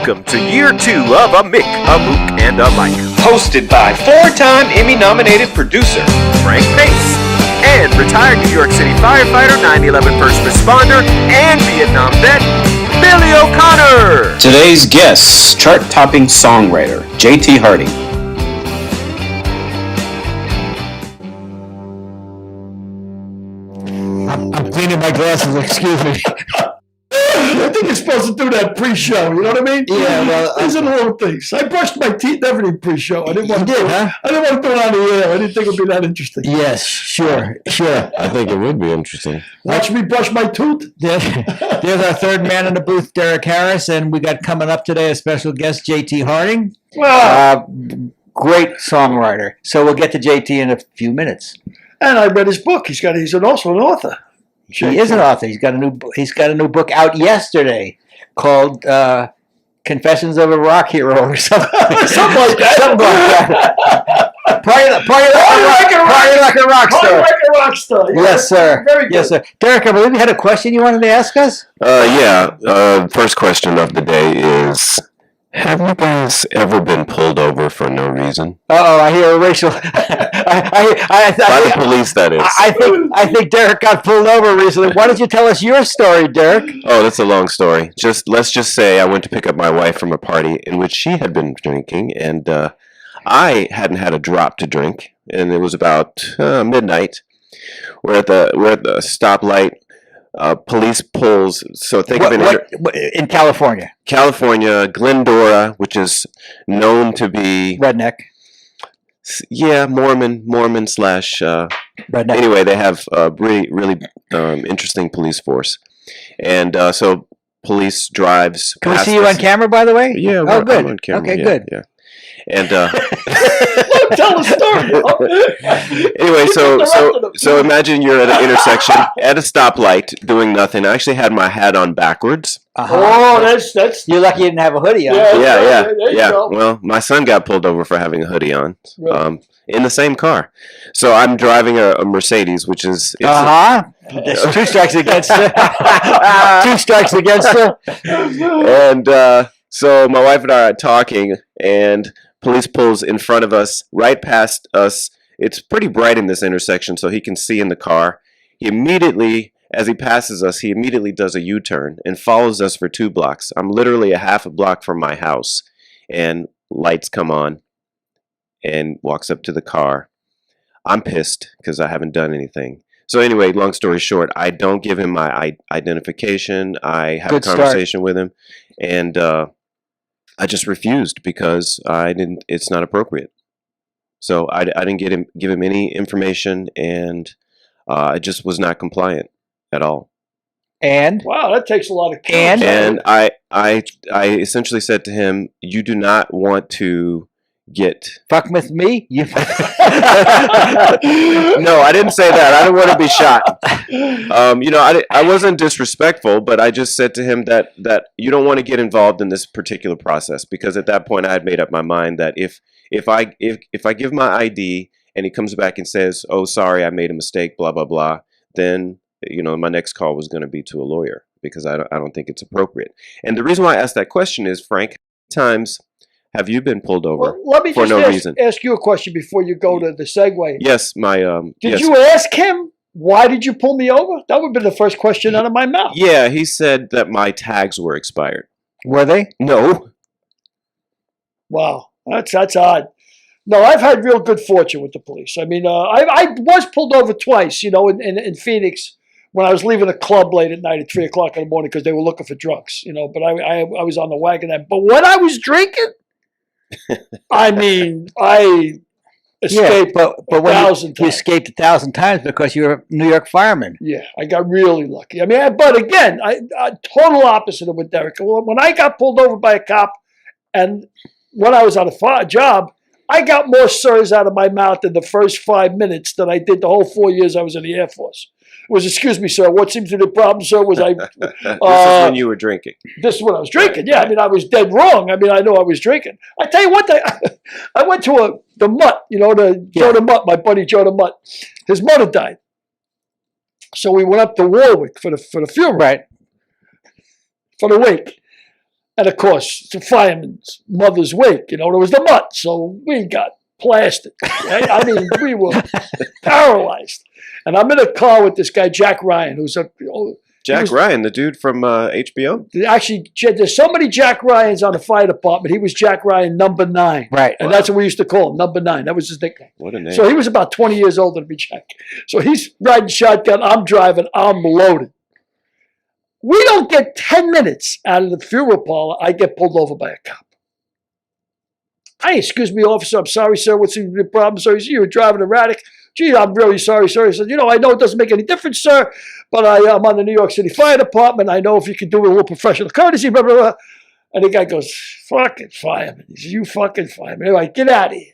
Welcome to year 2 of A Mick, a Mook, and a Mike. Hosted by 4-time Emmy-nominated producer Frank Pace. And retired New York City firefighter, 9/11 first responder, and Vietnam vet, Billy O'Connor. Today's guests, chart-topping songwriter, J.T. Harding. I'm cleaning my glasses, excuse me. I think you're supposed to do that pre-show. You know what I mean? Yeah, well, these are the little things. I brushed my teeth and everything pre-show. I didn't want to You do did, it. huh? I didn't want to do it on the air. I didn't think it'd be that interesting. Yes, sure. I think it would be interesting. Watch me brush my tooth. There's our third man in the booth, Derek Harris, and we got coming up today a special guest, J.T. Harding. Great songwriter. So we'll get to J.T. in a few minutes. And I read his book. He's also an author. He is an author. He's got a new book out yesterday called Confessions of a Rock Hero or something. Something like that. Party like a rock star. Like a rock star. Yeah, Yes, sir. Very good. Yes, sir. Derek, I believe you had a question you wanted to ask us? First question of the day is, have you guys ever been pulled over for no reason? I hear a racial. By the police, that is. I think Derek got pulled over recently. Why don't you tell us your story, Derek? Oh, that's a long story. Let's just say I went to pick up my wife from a party in which she had been drinking, and I hadn't had a drop to drink, and it was about midnight. We're at the stoplight. Police pulls. So think of it in California. California, Glendora, which is known to be Redneck. Yeah, Mormon slash. Redneck. Anyway, they have a really interesting police force, and so police drives. Can we see you on camera, by the way? Yeah. Oh, good. I'm on camera. Okay, yeah, good. Yeah. And Tell the story. anyway, so imagine you're at an intersection at a stoplight doing nothing. I actually had my hat on backwards. Uh-huh. Oh, that's. You're lucky you didn't have a hoodie on. Yeah. There you go. Well, my son got pulled over for having a hoodie on, in the same car. So I'm driving a Mercedes, which is There's 2 strikes against you. 2 strikes against you. And so my wife and I are talking, and police pulls in front of us, right past us. It's pretty bright in this intersection, so he can see in the car. He immediately, as he passes us, does a U-turn and follows us for 2 blocks. I'm literally a half a block from my house, and lights come on, and walks up to the car. I'm pissed because I haven't done anything. So anyway, long story short, I don't give him my identification. I have a conversation with him, and I just refused because it's not appropriate. So I didn't give him any information, and I just was not compliant at all. And Wow, that takes a lot of And? And I essentially said to him, "You do not want to get..." fuck with me? You No, I didn't say that. I didn't want to be shot. I wasn't disrespectful, but I just said to him that you don't want to get involved in this particular process, because at that point I had made up my mind that if I give my ID and he comes back and says, "Oh, sorry, I made a mistake," blah blah blah, then my next call was going to be to a lawyer, because I don't think it's appropriate. And the reason why I asked that question is, Frank, how many times have you been pulled over let me for just no reason? ask you a question before you go to the segue. Yes, Did you ask him, why did you pull me over? That would have been the first question out of my mouth. Yeah, he said that my tags were expired. were they? No. Wow, that's odd. No, I've had real good fortune with the police. I mean, I was pulled over twice, in Phoenix, when I was leaving a club late at night at 3 o'clock in the morning because they were looking for drunks, but I was on the wagon then. But when I was drinking, I mean, I escaped but when 1,000 you times. escaped 1,000 times because you're a New York fireman. Yeah, I got really lucky. I mean, but again, I total opposite of what Derek. When I got pulled over by a cop, and when I was on a job, I got more sirs out of my mouth in the first 5 minutes than I did the whole 4 years I was in the Air Force. It was, "Excuse me, sir, what seems to be the problem, sir?" Was I? This is when you were drinking. This is when I was drinking. Yeah, I mean, I was dead wrong. I mean, I know I was drinking. I tell you what, I went to the Mutt, Joe the Mutt, my buddy Joe the Mutt. His mother died, so we went up to Warwick for the funeral, Right. for the wake. And of course, it's a fireman's mother's wake. You know, there was the mutt, so we got blasted. Right? I mean, we were paralyzed. And I'm in a car with this guy, Jack Ryan, who's a... Ryan, the dude from HBO? Actually, there's so many Jack Ryans on the fire department. He was Jack Ryan number 9. Right. And that's what we used to call him, number 9. That was his nickname. What a name. So he was about 20 years older than me, Jack. So he's riding shotgun. I'm driving. I'm loaded. We don't get 10 minutes out of the funeral parlor. I get pulled over by a cop. Hi, excuse me, officer. I'm sorry, sir. What's the problem, sir? You were driving erratic. Gee, I'm really sorry, sir. He said, I know it doesn't make any difference, sir, but I'm on the New York City Fire Department. I know if you could do a little professional courtesy, blah, blah, blah. And the guy goes, fucking fireman. He says, you fucking fireman. Anyway, get out of here.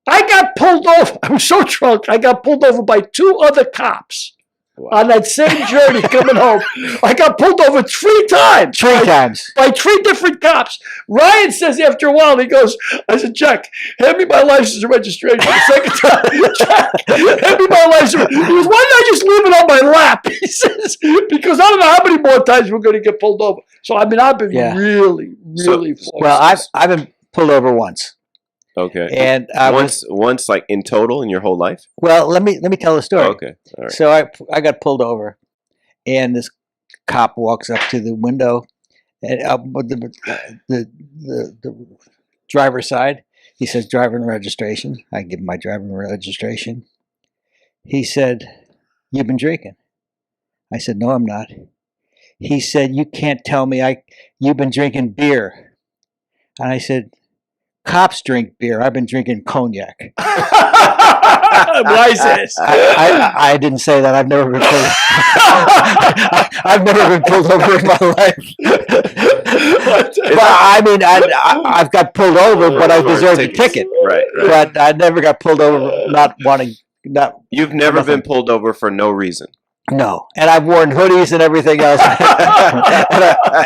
I got pulled over. I was so drunk. I got pulled over by 2 other cops. Wow. On that same journey coming home. I got pulled over 3 times. 3 times. By 3 different cops. Ryan says after a while, he goes, I said, Jack, hand me my license and registration the second time. Jack, hand me my license. He goes, why did I just leave it on my lap? He says, because I don't know how many more times we're going to get pulled over. So, I mean, I've been really fortunate. Well, I've been pulled over once. Okay. And once, like in total in your whole life? Well, let me tell the story. Okay. All right. So I got pulled over, and this cop walks up to the window, and the driver's side. He says, "Driver and registration." I give him my driver and registration. He said, "You've been drinking." I said, "No, I'm not." He said, "You can't tell me you've been drinking beer." And I said, "Cops drink beer. I've been drinking cognac." Why is this? I didn't say that. I've never been pulled. I've never been pulled over in my life. But I mean, I've got pulled over, but I deserved a ticket. Right. But I never got pulled over not wanting. You've never been pulled over for no reason. No, and I've worn hoodies and everything else.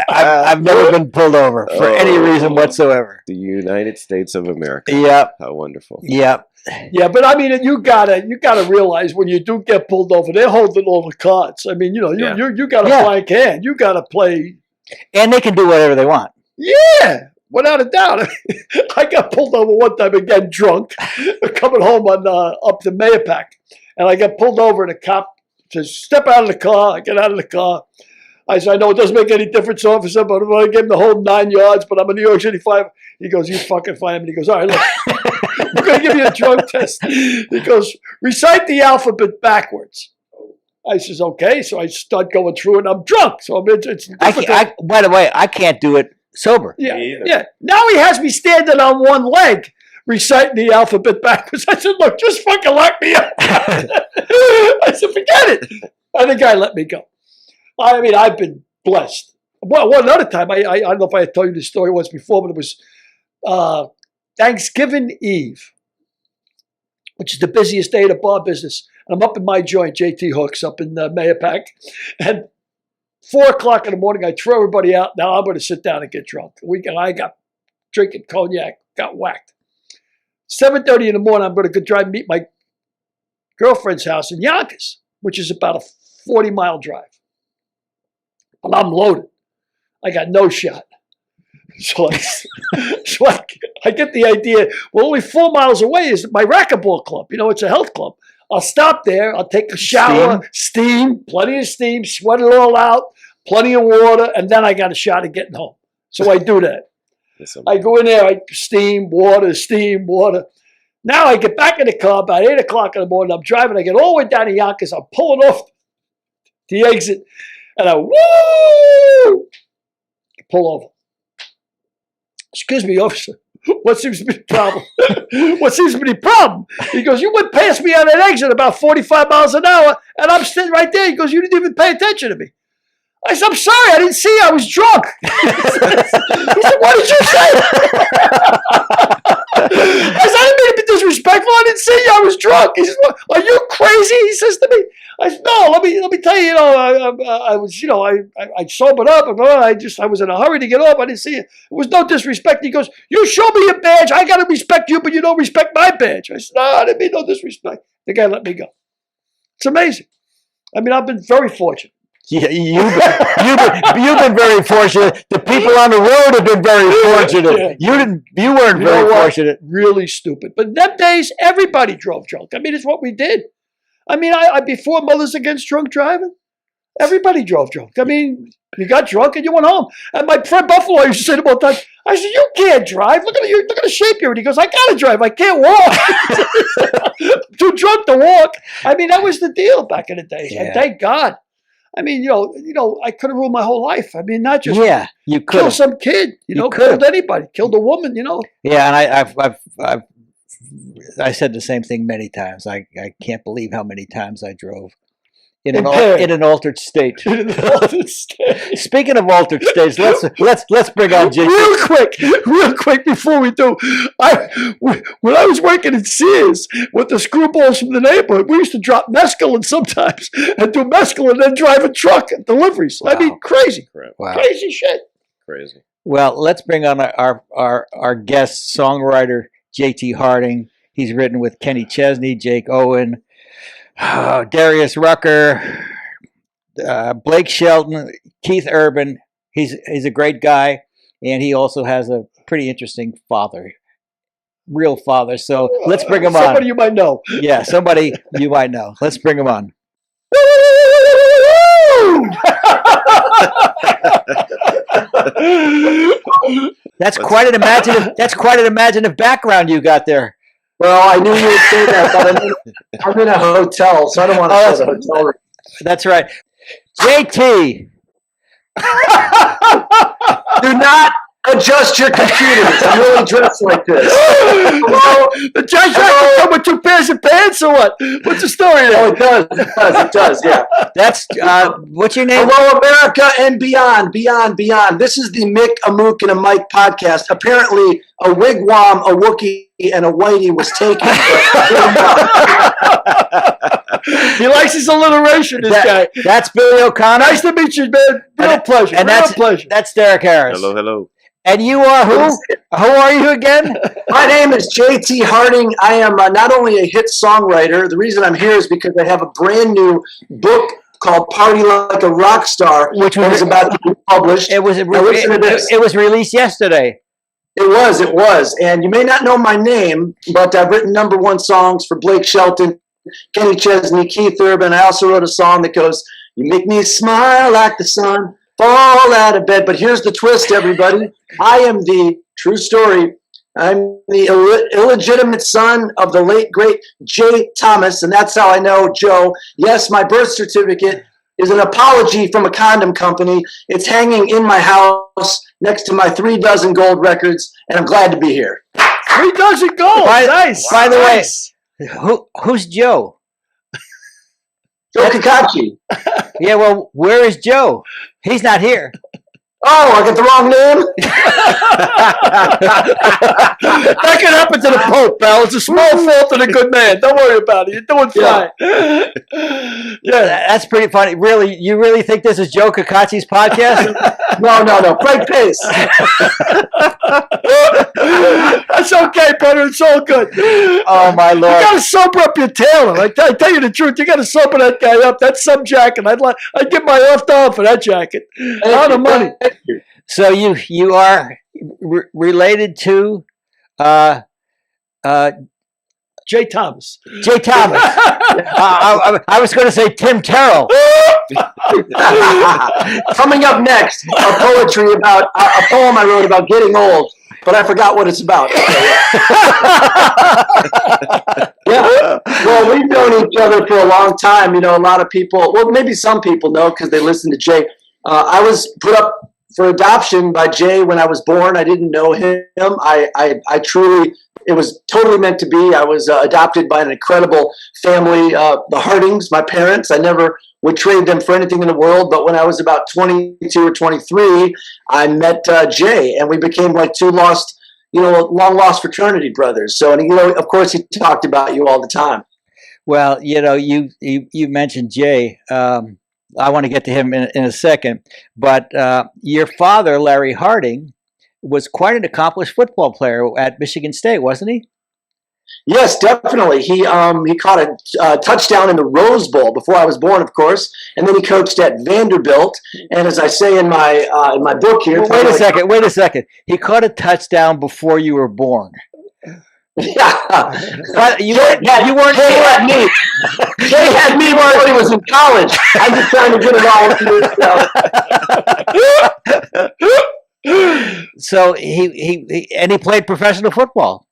I've never been pulled over for any reason whatsoever. The United States of America. Yep. How wonderful. Yep. Yeah, but I mean, you gotta realize when you do get pulled over, they're holding all the cards. I mean, you got a blank hand. You got to play, and they can do whatever they want. Yeah, without a doubt. I got pulled over one time again, drunk, coming home on up the Mayapack, and I got pulled over, and a cop to step out of the car. I get out of the car. I said, I know it doesn't make any difference, officer, but I gave him the whole 9 yards, but I'm a New York City fireman. He goes, you fucking fireman. He goes, all right, look, I'm going to give you a drug test. He goes, recite the alphabet backwards. I says, okay. So I start going through it, and I'm drunk. So it's by the way, I can't do it sober. Yeah. Now he has me standing on one leg, reciting the alphabet backwards. I said, look, just fucking lock me up. I said, forget it. And the guy let me go. I mean, I've been blessed. Well, one other time, I don't know if I had told you this story once before, but it was Thanksgiving Eve, which is the busiest day of the bar business. And I'm up in my joint, JT Hooks, up in Mayapack. And 4 o'clock in the morning, I throw everybody out. Now I'm going to sit down and get drunk. I got drinking cognac, got whacked. 7:30 in the morning, I'm going to go meet my girlfriend's house in Yonkers, which is about a 40-mile drive. And I'm loaded. I got no shot. So I get the idea, well, only 4 miles away is my racquetball club. It's a health club. I'll stop there. I'll take a shower, steam, plenty of steam, sweat it all out, plenty of water, and then I got a shot at getting home. So I do that. I go in there, I steam, water. Now I get back in the car about 8 o'clock in the morning. I'm driving. I get all the way down to Yonkers. I'm pulling off the exit, and I pull over. Excuse me, officer. What seems to be the problem? What seems to be the problem? He goes, you went past me on that exit about 45 miles an hour, and I'm sitting right there. He goes, you didn't even pay attention to me. I said, I'm sorry, I didn't see you. I was drunk. He said, what did you say? I said, I didn't mean to be disrespectful. I didn't see you. I was drunk. He says, are you crazy? He says to me. I said, no, let me tell you, I was, I sobered up. And I was in a hurry to get off. I didn't see you. It was no disrespect. He goes, you show me your badge. I got to respect you, but you don't respect my badge. I said, no, I didn't mean no disrespect. The guy let me go. It's amazing. I mean, I've been very fortunate. Yeah, you've been very fortunate. The people on the road have been very fortunate. You weren't very fortunate. Really stupid. But in them days, everybody drove drunk. I mean, it's what we did. I mean, I before Mothers Against Drunk Driving, everybody drove drunk. I mean, you got drunk and you went home. And my friend Buffalo used to say to me all the time, I said, you can't drive. Look at you. Look at the shape you're in. He goes, I got to drive. I can't walk. Too drunk to walk. I mean, that was the deal back in the day. Yeah. And thank God. I mean, I could have ruined my whole life. I mean, not just you kill could some kid, killed anybody, killed a woman, Yeah, and I said the same thing many times. I can't believe how many times I drove in an altered state. Speaking of altered states, let's bring on Jake. Real quick before we do, when I was working at Sears with the screwballs from the neighborhood, we used to drop mescaline sometimes and do mescaline and then drive a truck at deliveries. Wow. I mean, crazy, crazy shit. Crazy. Well, let's bring on our guest songwriter JT Harding. He's written with Kenny Chesney, Jake Owen, Darius Rucker, Blake Shelton, Keith Urban. He's a great guy, and he also has a pretty interesting real father. So let's bring him on. Somebody you might know. Yeah, somebody you might know. Let's bring him on. That's quite an imaginative background you got there. Well, I knew you would say that, but I'm in a hotel, so I don't want to show the hotel room. That's right. JT! Do not adjust your computers. I'm really dressed like this. The judge come with 2 pairs of pants or what? What's the story there? Oh, it does, yeah. That's, what's your name? Hello, America and beyond. This is the Mick, a Mook, and a Mike podcast. Apparently, a wigwam, a Wookiee, and a Whitey was taken. He likes his alliteration, this guy. That's Billy O'Connor. Nice to meet you, man. Real pleasure. And pleasure. That's Derek Harris. Hello. And you are who? Who are you again? My name is JT Harding. I am not only a hit songwriter. The reason I'm here is because I have a brand new book called Party Like a Rock Star, which was about to be published. It was released yesterday. It was. And you may not know my name, but I've written #1 songs for Blake Shelton, Kenny Chesney, Keith Urban. I also wrote a song that goes, you make me smile like the sun, fall out of bed. But here's the twist, everybody. I am the true story. I'm the illegitimate son of the late, great Jay Thomas, and that's how I know Joe. Yes, my birth certificate is an apology from a condom company. It's hanging in my house next to my 3 dozen gold records, and I'm glad to be here. 3 dozen gold. Nice. By the way, who's Joe? Joe Kakachi. Yeah, well, where is Joe? He's not here. Oh, I got the wrong name? That can happen to the Pope, pal. It's a small fault in a good man. Don't worry about it. You're doing fine. Yeah, that's pretty funny. Really, you really think this is Joe Kakachi's podcast? No. Frank Pace. That's okay, brother. It's all good. Oh, my Lord. You got to sober up your tailor. I tell you the truth. You got to sober that guy up. That's some jacket. I'd give my left arm for that jacket. A lot of money. So you are related to Jay Thomas. Jay Thomas. I was going to say Tim Terrell. Coming up next, a poetry about a poem I wrote about getting old, but I forgot what it's about. Yeah. Well, we've known each other for a long time. A lot of people, well, maybe some people know because they listen to Jay. I was put up for adoption by Jay when I was born. I didn't know him. I truly, it was totally meant to be. I was adopted by an incredible family, the Hardings, my parents. I never would trade them for anything in the world. But when I was about 22 or 23, I met Jay, and we became like 2 long lost fraternity brothers. So, and of course, he talked about you all the time. Well, you mentioned Jay. I want to get to him in a second, but your father, Larry Harding, was quite an accomplished football player at Michigan State, wasn't he? Yes, definitely. He caught a touchdown in the Rose Bowl before I was born, of course, and then he coached at Vanderbilt. And as I say in my book here, Well, wait a second. He caught a touchdown before you were born. Yeah, But you weren't. Jay had me. Jay had me while he was in college. I'm just trying to get it all into yourself. So he played professional football.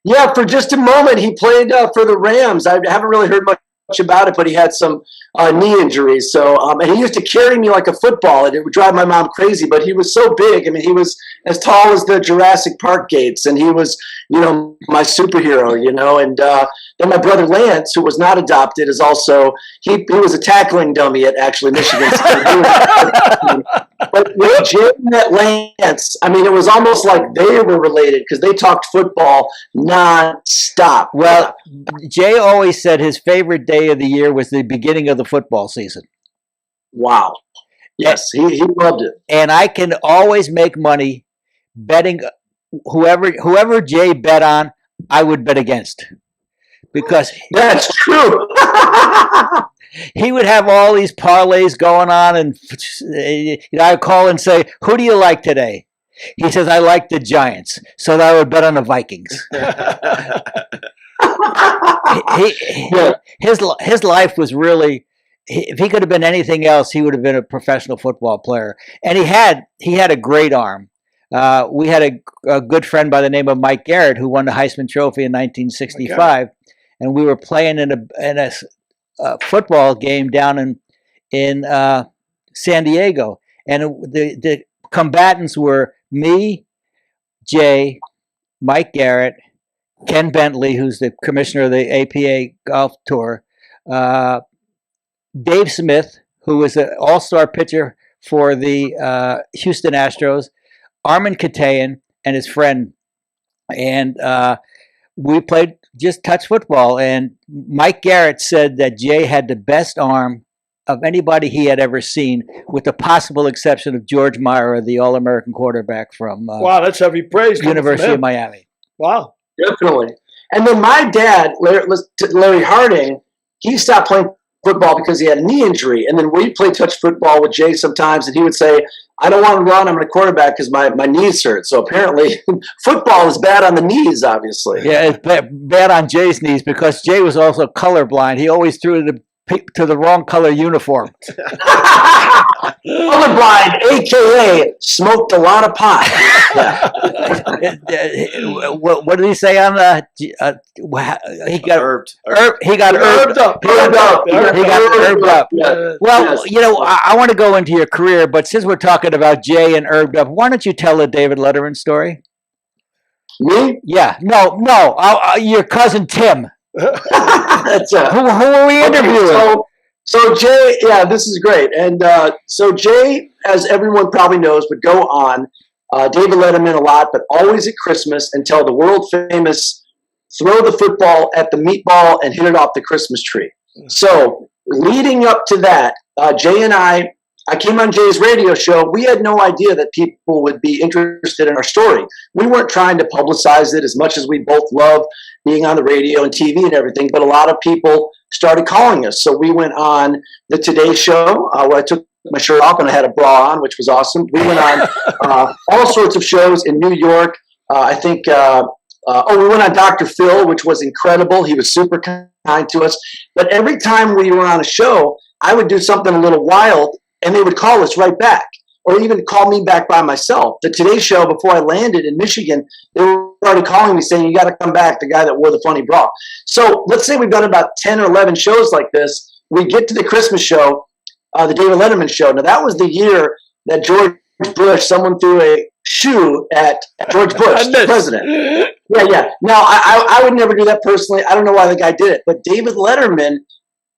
Yeah, for just a moment, he played for the Rams. I haven't really heard much about it, but he had some knee injuries. So, and he used to carry me like a football, and it would drive my mom crazy. But he was so big. I mean, he was as tall as the Jurassic Park gates, and he was, my superhero. And then my brother Lance, who was not adopted, is also he was a tackling dummy at actually Michigan State. But with Jay and Lance, I mean, it was almost like they were related because they talked football nonstop. Well, Jay always said his favorite day of the year was the beginning of the football season. Wow. Yes, he loved it. And I can always make money betting whoever Jay bet on, I would bet against. Because that's true. he would have all these parlays going on, and I'd call and say, "Who do you like today?" He says, "I like the Giants," so that I would bet on the Vikings. His life was really. If he could have been anything else, he would have been a professional football player, and he had a great arm. We had a good friend by the name of Mike Garrett who won the Heisman Trophy in 1965, and we were playing in a football game down in San Diego, and the combatants were me, Jay, Mike Garrett, Ken Bentley, who's the commissioner of the APA Golf Tour, Dave Smith, who was an all-star pitcher for the Houston Astros, Armin Katayan, and his friend. And we played just touch football. And Mike Garrett said that Jay had the best arm of anybody he had ever seen, with the possible exception of George Myra, the All-American quarterback from wow, that's heavy praise. University of Miami. Wow. Definitely. And then my dad, Larry Harding, he stopped playing football because he had a knee injury. And then we played touch football with Jay sometimes, and he would say, "I don't want to run. I'm going to quarterback because my knees hurt." So apparently football is bad on the knees, obviously. Yeah, it's bad on Jay's knees because Jay was also colorblind. He always threw to the wrong color uniform. Colorblind, a.k.a. smoked a lot of pot. What did he say on he got Herbed. He got herbed up. He got herbed up. Yeah. Well, Yes. I want to go into your career, but since we're talking about Jay and herbed up, why don't you tell the David Letterman story? Me? Yeah. No. Your cousin Tim. That's Who are we interviewing? Okay, so Jay, yeah, this is great. And so Jay, as everyone probably knows, would go on David Letterman a lot, but always at Christmas and tell the world famous throw the football at the meatball and hit it off the Christmas tree. So leading up to that, Jay and I came on Jay's radio show. We had no idea that people would be interested in our story. We weren't trying to publicize it as much as we both love being on the radio and TV and everything, but a lot of people started calling us. So we went on the Today Show, where I took my shirt off and I had a bra on, which was awesome. We went on all sorts of shows in New York. I think, we went on Dr. Phil, which was incredible. He was super kind to us. But every time we were on a show, I would do something a little wild, and they would call us right back, or even call me back by myself. The Today Show, before I landed in Michigan, they were already calling me saying, "You got to come back, the guy that wore the funny bra." So let's say we've done about 10 or 11 shows like this. We get to the Christmas show, the David Letterman show. Now, that was the year that George Bush, someone threw a shoe at George Bush, the president. Yeah. Now, I would never do that personally. I don't know why the guy did it. But David Letterman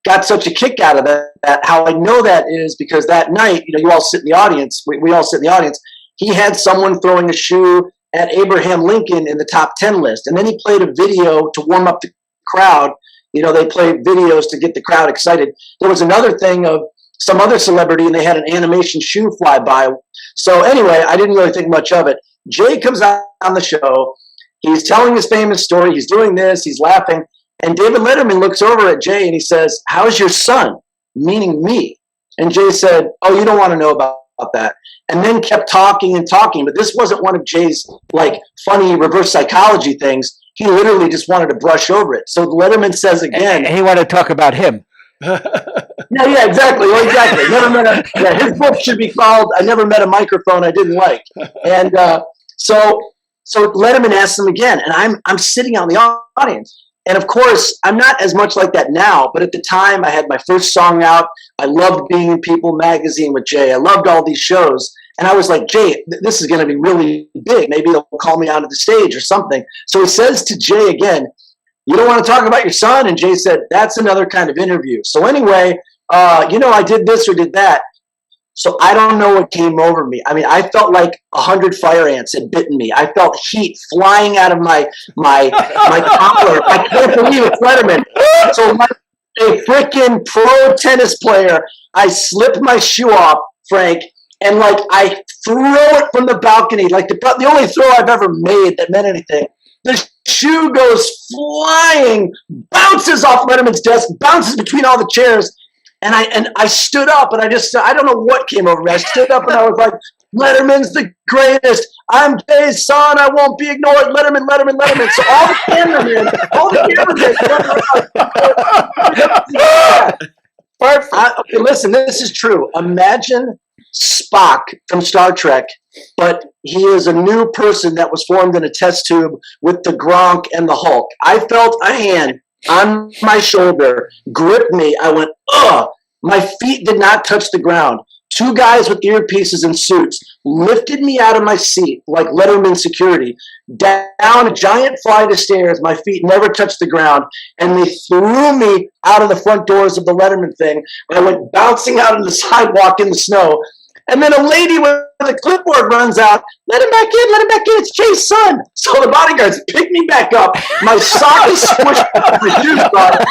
got such a kick out of that. How I know that is because that night, you all sit in the audience. We all sit in the audience. He had someone throwing a shoe at Abraham Lincoln in the top 10 list. And then he played a video to warm up the crowd. They play videos to get the crowd excited. There was another thing of some other celebrity, and they had an animation shoe fly by. So anyway, I didn't really think much of it. Jay comes out on the show, He's telling his famous story. He's doing this. He's laughing. And David Letterman looks over at Jay and he says, "How's your son?" Meaning me. And Jay said, "Oh, you don't want to know about that." And then kept talking and talking. But this wasn't one of Jay's like funny reverse psychology things. He literally just wanted to brush over it. So Letterman says again. And he wanted to talk about him. Yeah, exactly. Well, exactly. His book should be called "I Never Met a Microphone I Didn't Like." And so Letterman asks him again, and I'm sitting out in the audience. And of course, I'm not as much like that now, but at the time I had my first song out. I loved being in People magazine with Jay. I loved all these shows. And I was like, "Jay, this is going to be really big. Maybe they'll call me onto the stage or something." So he says to Jay again, "You don't want to talk about your son?" And Jay said, "That's another kind of interview." So anyway, I did this or did that. So I don't know what came over me. I mean, I felt like 100 fire ants had bitten me. I felt heat flying out of my collar. I can't believe it's Letterman. So like a freaking pro tennis player, I slipped my shoe off, Frank, and like I throw it from the balcony, like the only throw I've ever made that meant anything. The shoe goes flying, bounces off Letterman's desk, bounces between all the chairs. And I stood up and I don't know what came over me. I stood up and I was like, "Letterman's the greatest. I'm Jay's son. I won't be ignored. Letterman, Letterman, Letterman." So all the cameramen. Okay, listen, this is true. Imagine Spock from Star Trek, but he is a new person that was formed in a test tube with the Gronk and the Hulk. I felt a hand on my shoulder gripped me. I went, "Ugh." My feet did not touch the ground. Two guys with earpieces and suits lifted me out of my seat like Letterman security, down a giant flight of stairs. My feet never touched the ground, and they threw me out of the front doors of the Letterman thing. I went bouncing out on the sidewalk in the snow. And then a lady with a clipboard runs out. "Let him back in, let him back in. It's Jay's son." So the bodyguards pick me back up. My sock is squished up the shoe spot.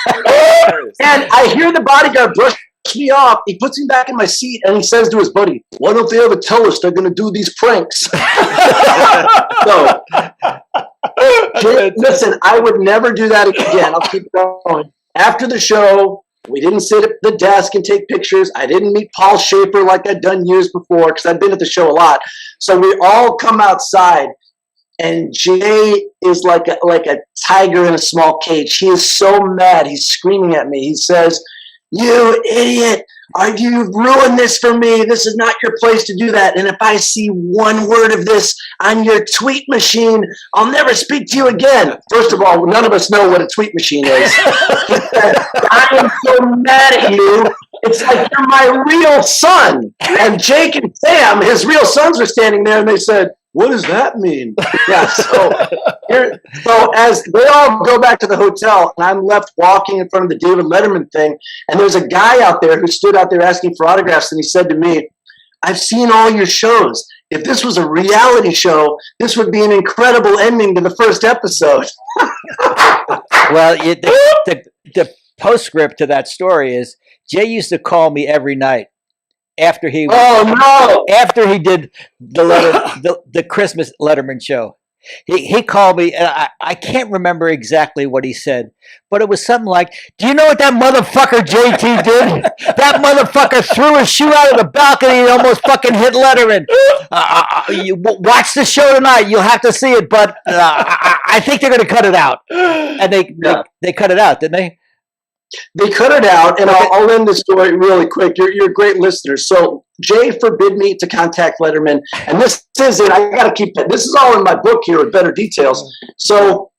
And I hear the bodyguard brush me off. He puts me back in my seat and he says to his buddy, "Why don't they ever tell us they're going to do these pranks?" So, Jay, listen, I would never do that again. I'll keep going. After the show, we didn't sit at the desk and take pictures. I didn't meet Paul Schaefer like I'd done years before because I'd been at the show a lot. So we all come outside, and Jay is like a tiger in a small cage. He is so mad. He's screaming at me. He says, "You idiot. You've ruined this for me. This is not your place to do that. And if I see one word of this on your tweet machine, I'll never speak to you again." First of all, none of us know what a tweet machine is. He said, "I am so mad at you. It's like you're my real son." And Jake and Sam, his real sons, were standing there and they said, "What does that mean?" Yeah, so as they all go back to the hotel, and I'm left walking in front of the David Letterman thing, and there's a guy out there who stood out there asking for autographs, and he said to me, "I've seen all your shows. If this was a reality show, this would be an incredible ending to the first episode." Well, the postscript to that story is Jay used to call me every night after he did the Christmas Letterman show. He called me, and I can't remember exactly what he said, but it was something like, "Do you know what that motherfucker JT did? That motherfucker threw his shoe out of the balcony and almost fucking hit Letterman. You watch the show tonight. You'll have to see it, but I think they're going to cut it out." And they cut it out, didn't they? They cut it out, and I'll end the story really quick. You're great listeners. So Jay forbid me to contact Letterman, and this is it. I got to keep that. This is all in my book here with better details. So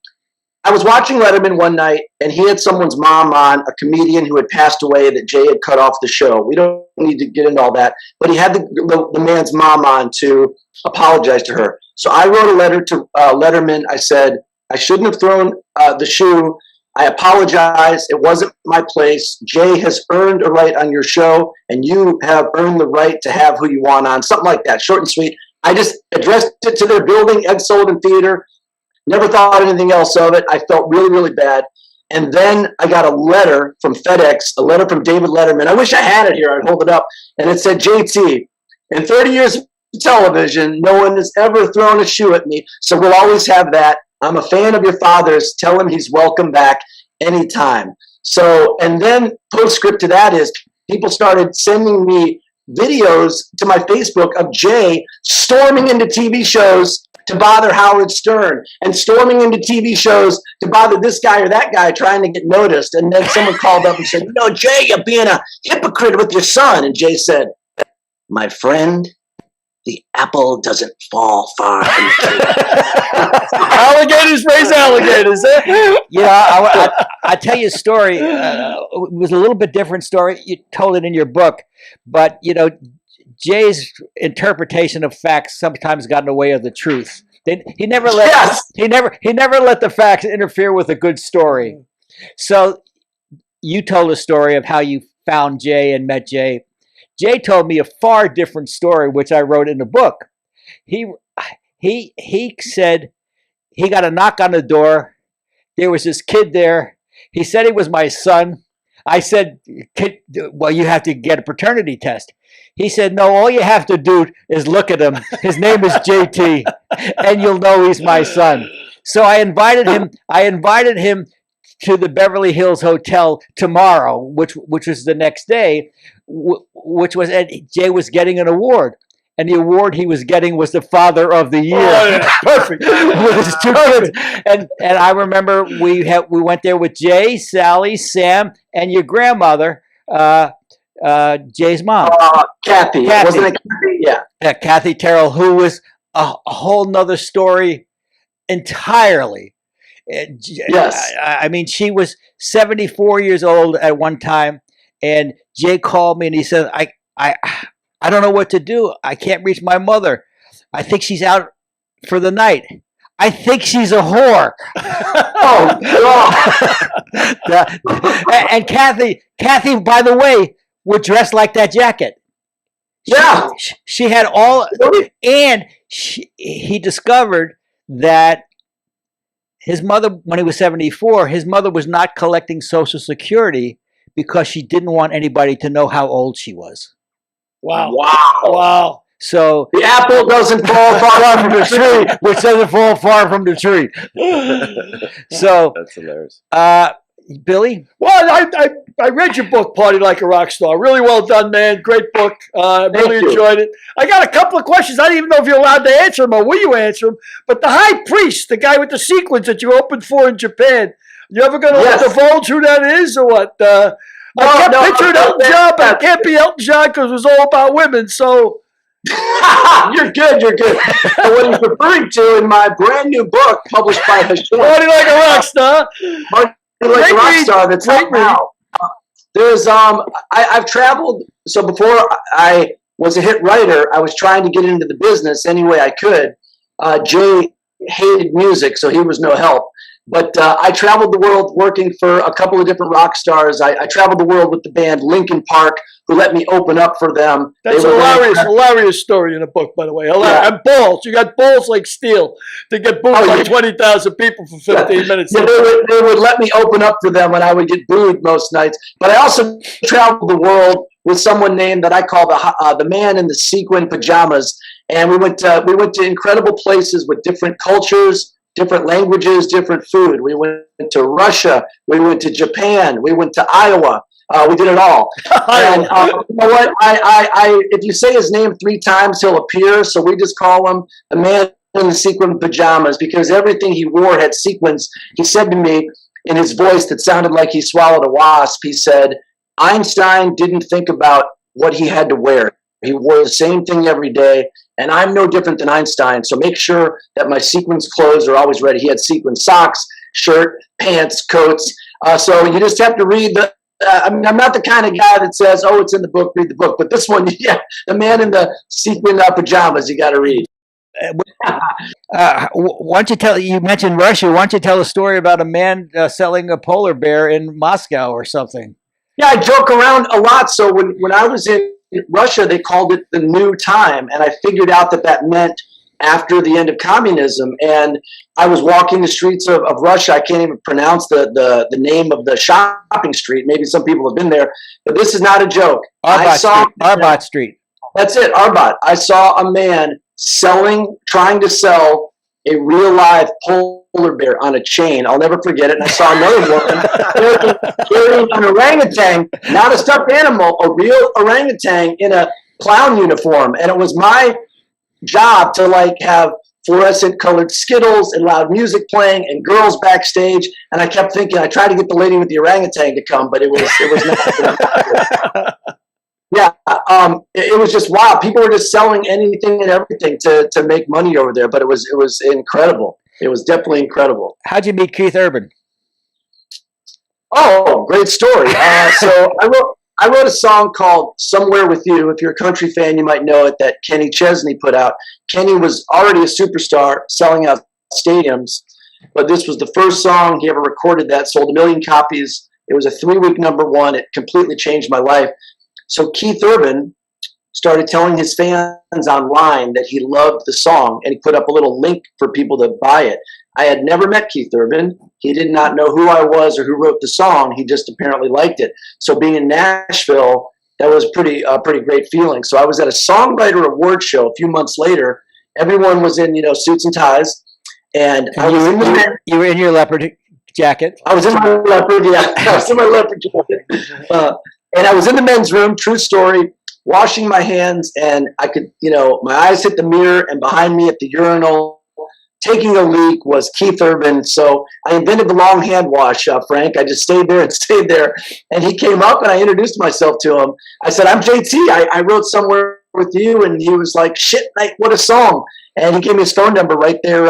I was watching Letterman one night, and he had someone's mom on, a comedian who had passed away that Jay had cut off the show. We don't need to get into all that, but he had the man's mom on to apologize to her. So I wrote a letter to Letterman. I said, "I shouldn't have thrown the shoe. I apologize. It wasn't my place. Jay has earned a right on your show, and you have earned the right to have who you want on." Something like that, short and sweet. I just addressed it to their building, Ed Sullivan Theater. Never thought anything else of it. I felt really, really bad. And then I got a letter from FedEx, a letter from David Letterman. I wish I had it here. I'd hold it up. And it said, "JT, in 30 years of television, no one has ever thrown a shoe at me, so we'll always have that. I'm a fan of your father's. Tell him he's welcome back anytime. So, and then postscript to that is people started sending me videos to my Facebook of Jay storming into TV shows to bother Howard Stern and storming into TV shows to bother this guy or that guy trying to get noticed. And then someone called up and said, Jay, you're being a hypocrite with your son. And Jay said, my friend, the apple doesn't fall far from the tree. Alligators raise alligators. I tell you a story. It was a little bit different story. You told it in your book, but Jay's interpretation of facts sometimes got in the way of the truth. He never let the facts interfere with a good story. So you told a story of how you found Jay and met Jay. Jay told me a far different story, which I wrote in the book. He said he got a knock on the door. There was this kid there. He said he was my son. I said, well, you have to get a paternity test. He said, no, all you have to do is look at him. His name is JT, and you'll know he's my son. So I invited him to the Beverly Hills Hotel tomorrow, which was the next day, Jay was getting an award. And the award he was getting was the Father of the Year. Oh, yeah. Perfect. With his two kids. And I remember we went there with Jay, Sally, Sam, and your grandmother, Jay's mom. Kathy. Wasn't it Kathy? Yeah, Kathy Terrell, who was a whole nother story entirely. Yes. I mean, she was 74 years old at one time, and Jay called me and he said, I don't know what to do. I can't reach my mother. I think she's out for the night. I think she's a whore. Oh, God. And Kathy, by the way, would dress like that jacket. Yeah. She had all, and he discovered that his mother, when he was 74, his mother was not collecting Social Security because she didn't want anybody to know how old she was. Wow. So the apple doesn't fall far from the tree, which doesn't fall far from the tree. So that's hilarious. Billy? Well, I read your book, Party Like a Rock Star. Really well done, man. Great book. Really enjoyed it. I got a couple of questions. I don't even know if you're allowed to answer them or will you answer them. But the high priest, the guy with the sequins that you opened for in Japan, you ever going to divulge who that is or what? I kept picturing Elton John, but it can't be Elton John because it was all about women. So You're good. And what he's referring to in my brand new book published by Hashem, Party Like a Rock Star. Party Like a Rock Star, that's out now. There's I've traveled. So before I was a hit writer, I was trying to get into the business any way I could. Jay hated music, so he was no help. But I traveled the world working for a couple of different rock stars. I traveled the world with the band Linkin Park, who let me open up for them. That's a hilarious story in the book, by the way. Hilarious. And balls. You got balls like steel to get booed by 20,000 people for 15 minutes. Yeah, they would let me open up for them when I would get booed most nights. But I also traveled the world with someone named that I call the man in the sequin pajamas. And we went to incredible places with different cultures, different languages, different food. We went to Russia. We went to Japan. We went to Iowa. We did it all. And you know what? If you say his name 3 times, he'll appear. So we just call him the man in the sequin pajamas because everything he wore had sequins. He said to me in his voice that sounded like he swallowed a wasp, he said, Einstein didn't think about what he had to wear. He wore the same thing every day, and I'm no different than Einstein, so make sure that my sequins clothes are always ready. He had sequin socks, shirt, pants, coats. So you just have to read the I'm not the kind of guy that says, oh, it's in the book, read the book. But this one, yeah, the man in the sequin pajamas, you got to read. Why don't you tell, you mentioned Russia, why don't you tell a story about a man selling a polar bear in Moscow or something? Yeah, I joke around a lot. So when I was in Russia, they called it the new time. And I figured out that meant after the end of communism. And I was walking the streets of Russia. I can't even pronounce the name of the shopping street. Maybe some people have been there, but this is not a joke. Arbat Street. That's it, Arbat. I saw a man trying to sell a real live polar bear on a chain. I'll never forget it. And I saw another woman carrying an orangutan, not a stuffed animal, a real orangutan in a clown uniform. And it was my job to like have fluorescent colored Skittles and loud music playing and girls backstage. And I kept thinking, I tried to get the lady with the orangutan to come, but it was not. Yeah, it was just wow. People were just selling anything and everything to make money over there. But it was incredible. It was definitely incredible. How'd you meet Keith Urban? Oh, great story. So I wrote a song called "Somewhere with You." If you're a country fan, you might know it. That Kenny Chesney put out. Kenny was already a superstar, selling out stadiums, but this was the first song he ever recorded that sold 1 million copies. It was a 3-week #1. It completely changed my life. So Keith Urban started telling his fans online that he loved the song, and he put up a little link for people to buy it. I had never met Keith Urban. He did not know who I was or who wrote the song. He just apparently liked it. So being in Nashville, that was pretty great feeling. So I was at a Songwriter award show a few months later. Everyone was in suits and ties, and I was you were in your leopard jacket. I was in my leopard, yeah. I was in my leopard jacket. And I was in the men's room, true story, washing my hands, and I could, my eyes hit the mirror, and behind me at the urinal, taking a leak was Keith Urban. So I invented the long hand wash, Frank. I just stayed there and stayed there. And he came up, and I introduced myself to him. I said, I'm JT. I wrote Somewhere with You. And he was like, shit, Mike, what a song. And he gave me his phone number right there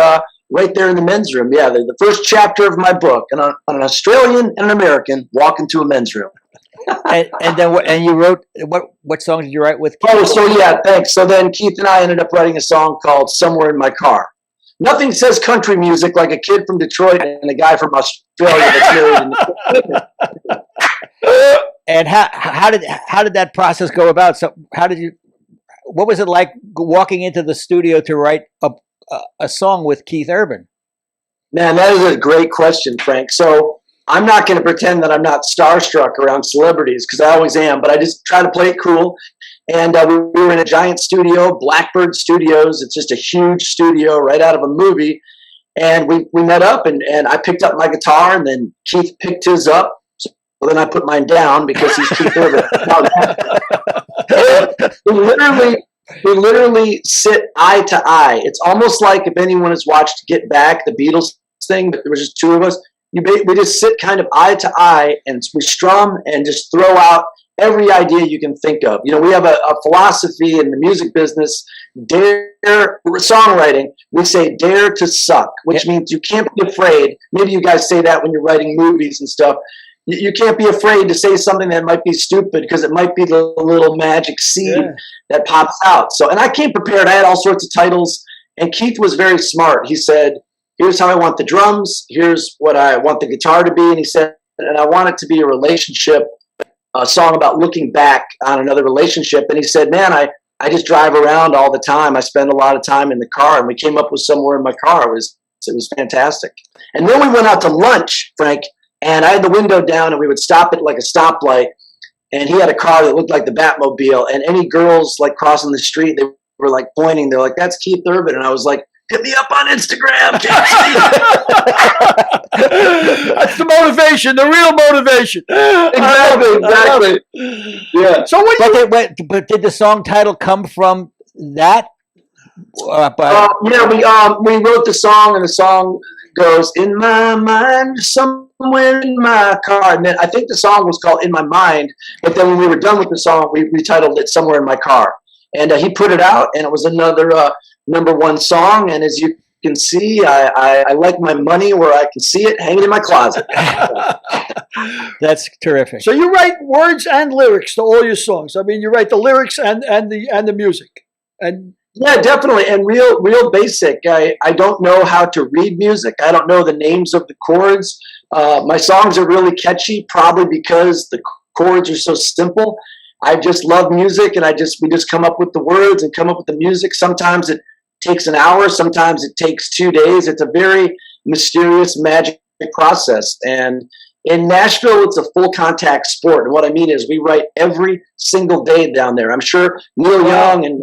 in the men's room. Yeah, the first chapter of my book. And an Australian and an American walk into a men's room. and you wrote what song did you write with Keith? Oh, so yeah, thanks. So then Keith and I ended up writing a song called "Somewhere in My Car." Nothing says country music like a kid from Detroit and a guy from Australia that's married. And how did that process go about? So what was it like walking into the studio to write a song with Keith Urban? Man, that is a great question, Frank. So I'm not going to pretend that I'm not starstruck around celebrities, because I always am, but I just try to play it cool. And we were in a giant studio, Blackbird Studios. It's just a huge studio right out of a movie. And we met up, and I picked up my guitar, and then Keith picked his up. So then I put mine down because he's Keith Urban. we literally sit eye to eye. It's almost like if anyone has watched Get Back, the Beatles thing, but there was just two of us. We just sit kind of eye to eye, and we strum and just throw out every idea you can think of. We have a philosophy in the music business, dare songwriting. We say dare to suck, which means you can't be afraid. Maybe you guys say that when you're writing movies and stuff. You can't be afraid to say something that might be stupid, because it might be the little magic seed that pops out. So, and I came prepared. I had all sorts of titles, and Keith was very smart. He said, here's how I want the drums. Here's what I want the guitar to be. And he said, and I want it to be a relationship, a song about looking back on another relationship. And he said, man, I just drive around all the time. I spend a lot of time in the car. And we came up with Somewhere in My Car. It was fantastic. And then we went out to lunch, Frank, and I had the window down, and we would stop at like a stoplight. And he had a car that looked like the Batmobile. And any girls like crossing the street, they were like pointing. They're like, that's Keith Urban. And I was like, hit me up on Instagram. That's the motivation, the real motivation. Exactly. Yeah. So but did the song title come from that? We wrote the song, and the song goes, in my mind, somewhere in my car. And then I think the song was called In My Mind, but then when we were done with the song, we titled it Somewhere in My Car. And he put it out, and it was another #1 song. And as you can see, I like my money where I can see it hanging in my closet. That's terrific. So you write words and lyrics to all your songs. I mean, you write the lyrics and the music. And yeah, definitely. And real basic. I don't know how to read music. I don't know the names of the chords. My songs are really catchy, probably because the chords are so simple. I just love music, and we just come up with the words and come up with the music. Sometimes it takes an hour. Sometimes it takes 2 days. It's a very mysterious, magic process. And in Nashville, it's a full contact sport. And what I mean is we write every single day down there. I'm sure Neil Young and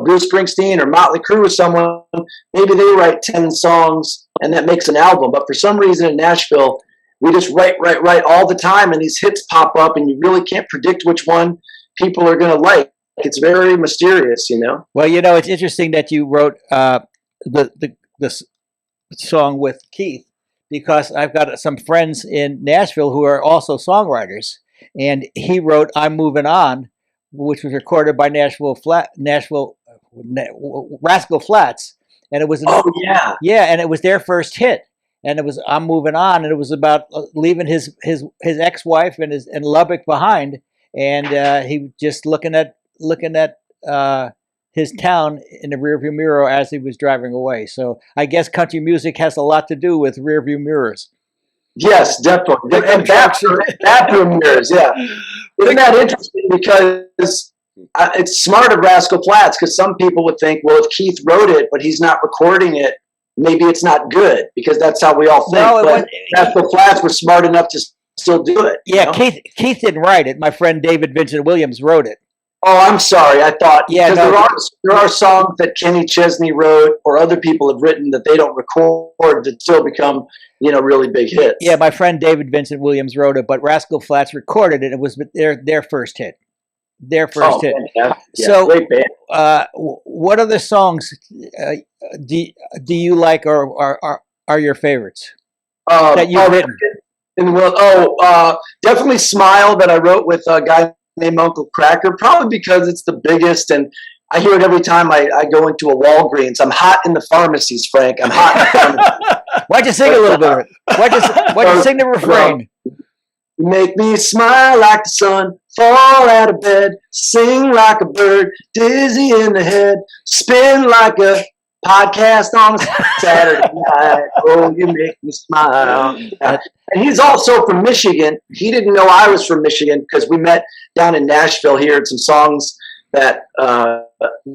Bruce Springsteen or Motley Crue or someone, maybe they write 10 songs and that makes an album. But for some reason in Nashville, we just write all the time, and these hits pop up, and you really can't predict which one people are going to like. It's very mysterious, Well, it's interesting that you wrote the song with Keith, because I've got some friends in Nashville who are also songwriters, and he wrote "I'm Moving On," which was recorded by Rascal Flatts, and it was and it was their first hit. And it was "I'm Moving On," and it was about leaving his ex-wife and Lubbock behind, and he just looking at his town in the rearview mirror as he was driving away. So I guess country music has a lot to do with rearview mirrors. Yes, definitely. And bathroom mirrors, yeah. Isn't that interesting? Because it's smart of Rascal Flatts, because some people would think, well, if Keith wrote it but he's not recording it, maybe it's not good, because that's how we all think. But Rascal Flatts were smart enough to still do it. Yeah, Keith didn't write it. My friend David Vincent Williams wrote it. Oh, I'm sorry. I thought there are songs that Kenny Chesney wrote or other people have written that they don't record that still become really big hits. Yeah, my friend David Vincent Williams wrote it, but Rascal Flatts recorded it. It was their first hit. Their first hit. Yeah, so, great band. What other songs do you like or are your favorites that you've written? Definitely "Smile" that I wrote with a guy named Uncle Kracker, probably because it's the biggest, and I hear it every time I go into a Walgreens. I'm hot in the pharmacies, Frank. I'm hot in the pharmacies. Why'd you sing a little bit of it? Why'd you sing the refrain? Make me smile like the sun, fall out of bed, sing like a bird, dizzy in the head, spin like a podcast on a Saturday night. Oh, you make me smile. And he's also from Michigan. He didn't know I was from Michigan because we met down in Nashville here and some songs that I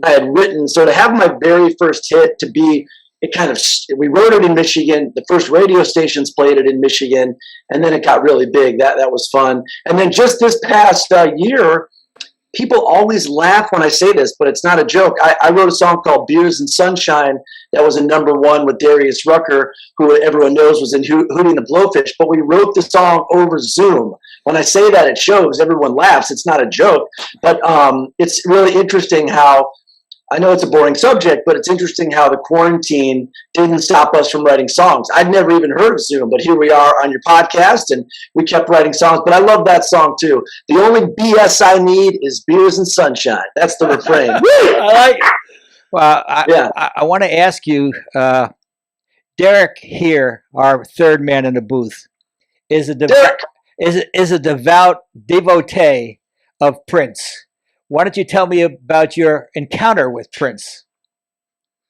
had written. So to have my very first hit to be, we wrote it in Michigan. The first radio stations played it in Michigan, and then it got really big. That was fun. And then just this past year, people always laugh when I say this, but it's not a joke. I wrote a song called "Beers and Sunshine" that was in #1 with Darius Rucker, who everyone knows was in Hootie and the Blowfish. But we wrote the song over Zoom. When I say that, it shows. Everyone laughs. It's not a joke. But it's really interesting how, I know it's a boring subject, but it's interesting how the quarantine didn't stop us from writing songs. I'd never even heard of Zoom, but here we are on your podcast, and we kept writing songs. But I love that song, too. The only BS I need is beers and sunshine. That's the refrain. I like it. Well, I want to ask you, Derek here, our third man in the booth, is a devout devotee of Prince. Why don't you tell me about your encounter with Prince?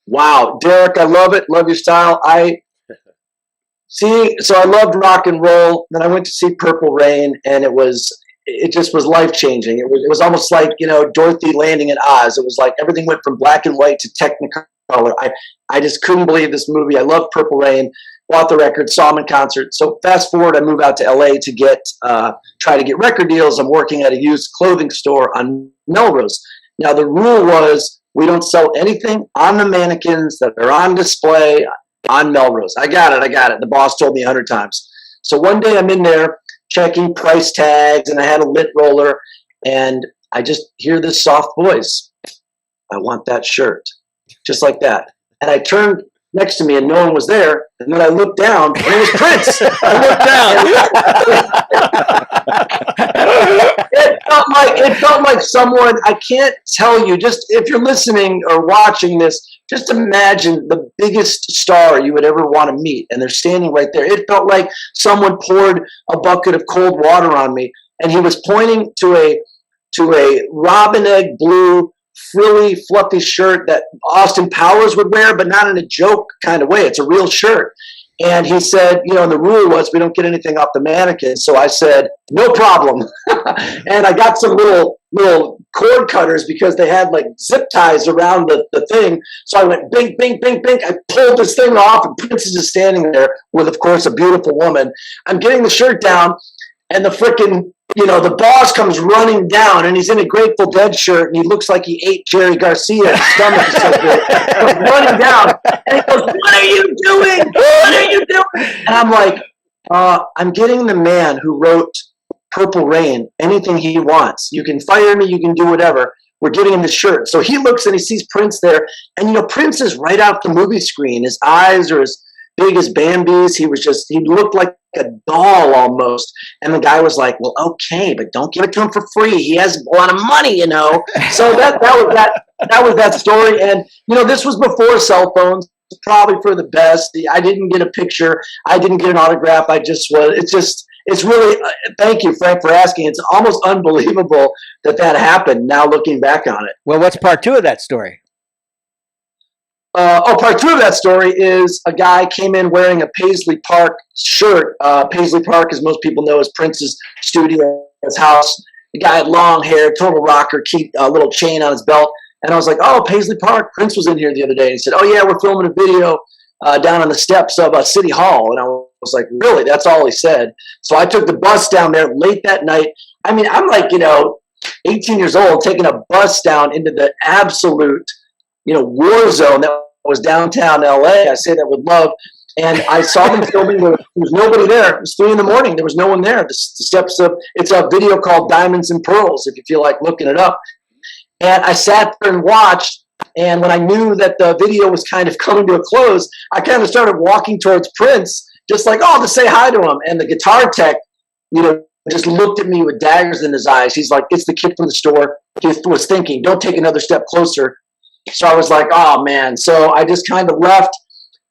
Wow, Derek, I love it. Love your style. So I loved rock and roll. Then I went to see Purple Rain, and it just was life-changing. It was almost like, Dorothy landing in Oz. It was like everything went from black and white to Technicolor. I just couldn't believe this movie. I loved Purple Rain. Bought the record, saw him in concert. So fast forward, I move out to LA to try to get record deals. I'm working at a used clothing store on Melrose. Now the rule was we don't sell anything on the mannequins that are on display on Melrose. I got it. The boss told me 100 times. So one day I'm in there checking price tags, and I had a lit roller, and I just hear this soft voice. I want that shirt. Just like that. And I turned next to me, and no one was there. And then I looked down, and it was Prince. It felt like someone. I can't tell you. Just if you're listening or watching this, just imagine the biggest star you would ever want to meet, and they're standing right there. It felt like someone poured a bucket of cold water on me, and he was pointing to a robin egg blue, frilly, fluffy shirt that Austin Powers would wear, but not in a joke kind of way. It's a real shirt. And he said, and the rule was we don't get anything off the mannequin. So I said, no problem. And I got some little cord cutters because they had like zip ties around the thing. So I went bing, bing, bing, bing. I pulled this thing off, and Prince is just standing there with, of course, a beautiful woman. I'm getting the shirt down, and the frickin', the boss comes running down, and he's in a Grateful Dead shirt, and he looks like he ate Jerry Garcia's stomach. Comes running down, and he goes, "What are you doing? What are you doing?" And I'm like, I'm getting the man who wrote Purple Rain anything he wants. You can fire me, you can do whatever. We're giving him this shirt. So he looks and he sees Prince there, and Prince is right off the movie screen. His eyes are as big as Bambi's. He looked like a doll almost. And the guy was like, "Well, okay, but don't give it to him for free. He has a lot of money, So that was that story. And this was before cell phones. Probably for the best. I didn't get a picture. I didn't get an autograph. It's really, thank you, Frank, for asking. It's almost unbelievable that happened now looking back on it. Well, what's part 2 of that story? Part 2 of that story is a guy came in wearing a Paisley Park shirt. Paisley Park, as most people know, is Prince's studio, his house. The guy had long hair, total rocker, keep a little chain on his belt. And I was like, "Oh, Paisley Park, Prince was in here the other day." And he said, "Oh, yeah, we're filming a video down on the steps of City Hall." And I was like, "Really?" That's all he said. So I took the bus down there late that night. I mean, I'm like, 18 years old, taking a bus down into the absolute, war zone that was downtown LA. I say that with love. And I saw them filming. There was nobody there. It was 3 a.m. There was no one there. The steps of, it's a video called Diamonds and Pearls, if you feel like looking it up. And I sat there and watched, and when I knew that the video was kind of coming to a close, I kind of started walking towards Prince, just like, to say hi to him. And the guitar tech, just looked at me with daggers in his eyes. He's like, "It's the kid from the store." He was thinking, "Don't take another step closer." So I was like, "Oh, man." So I just kind of left.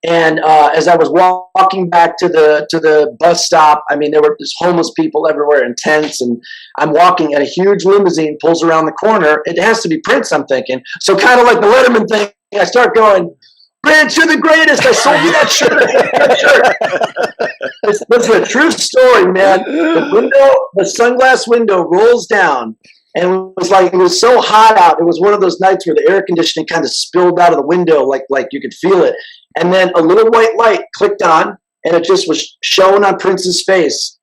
And as I was walking back to the bus stop, I mean, there were just homeless people everywhere in tents, and I'm walking, and a huge limousine pulls around the corner. It has to be Prince, I'm thinking. So kind of like the Letterman thing, I start going, "Prince, you're the greatest. I sold you that shirt." This is a true story, man. The sunglass window rolls down. And it was so hot out. It was one of those nights where the air conditioning kind of spilled out of the window, like you could feel it. And then a little white light clicked on, and it just was showing on Prince's face,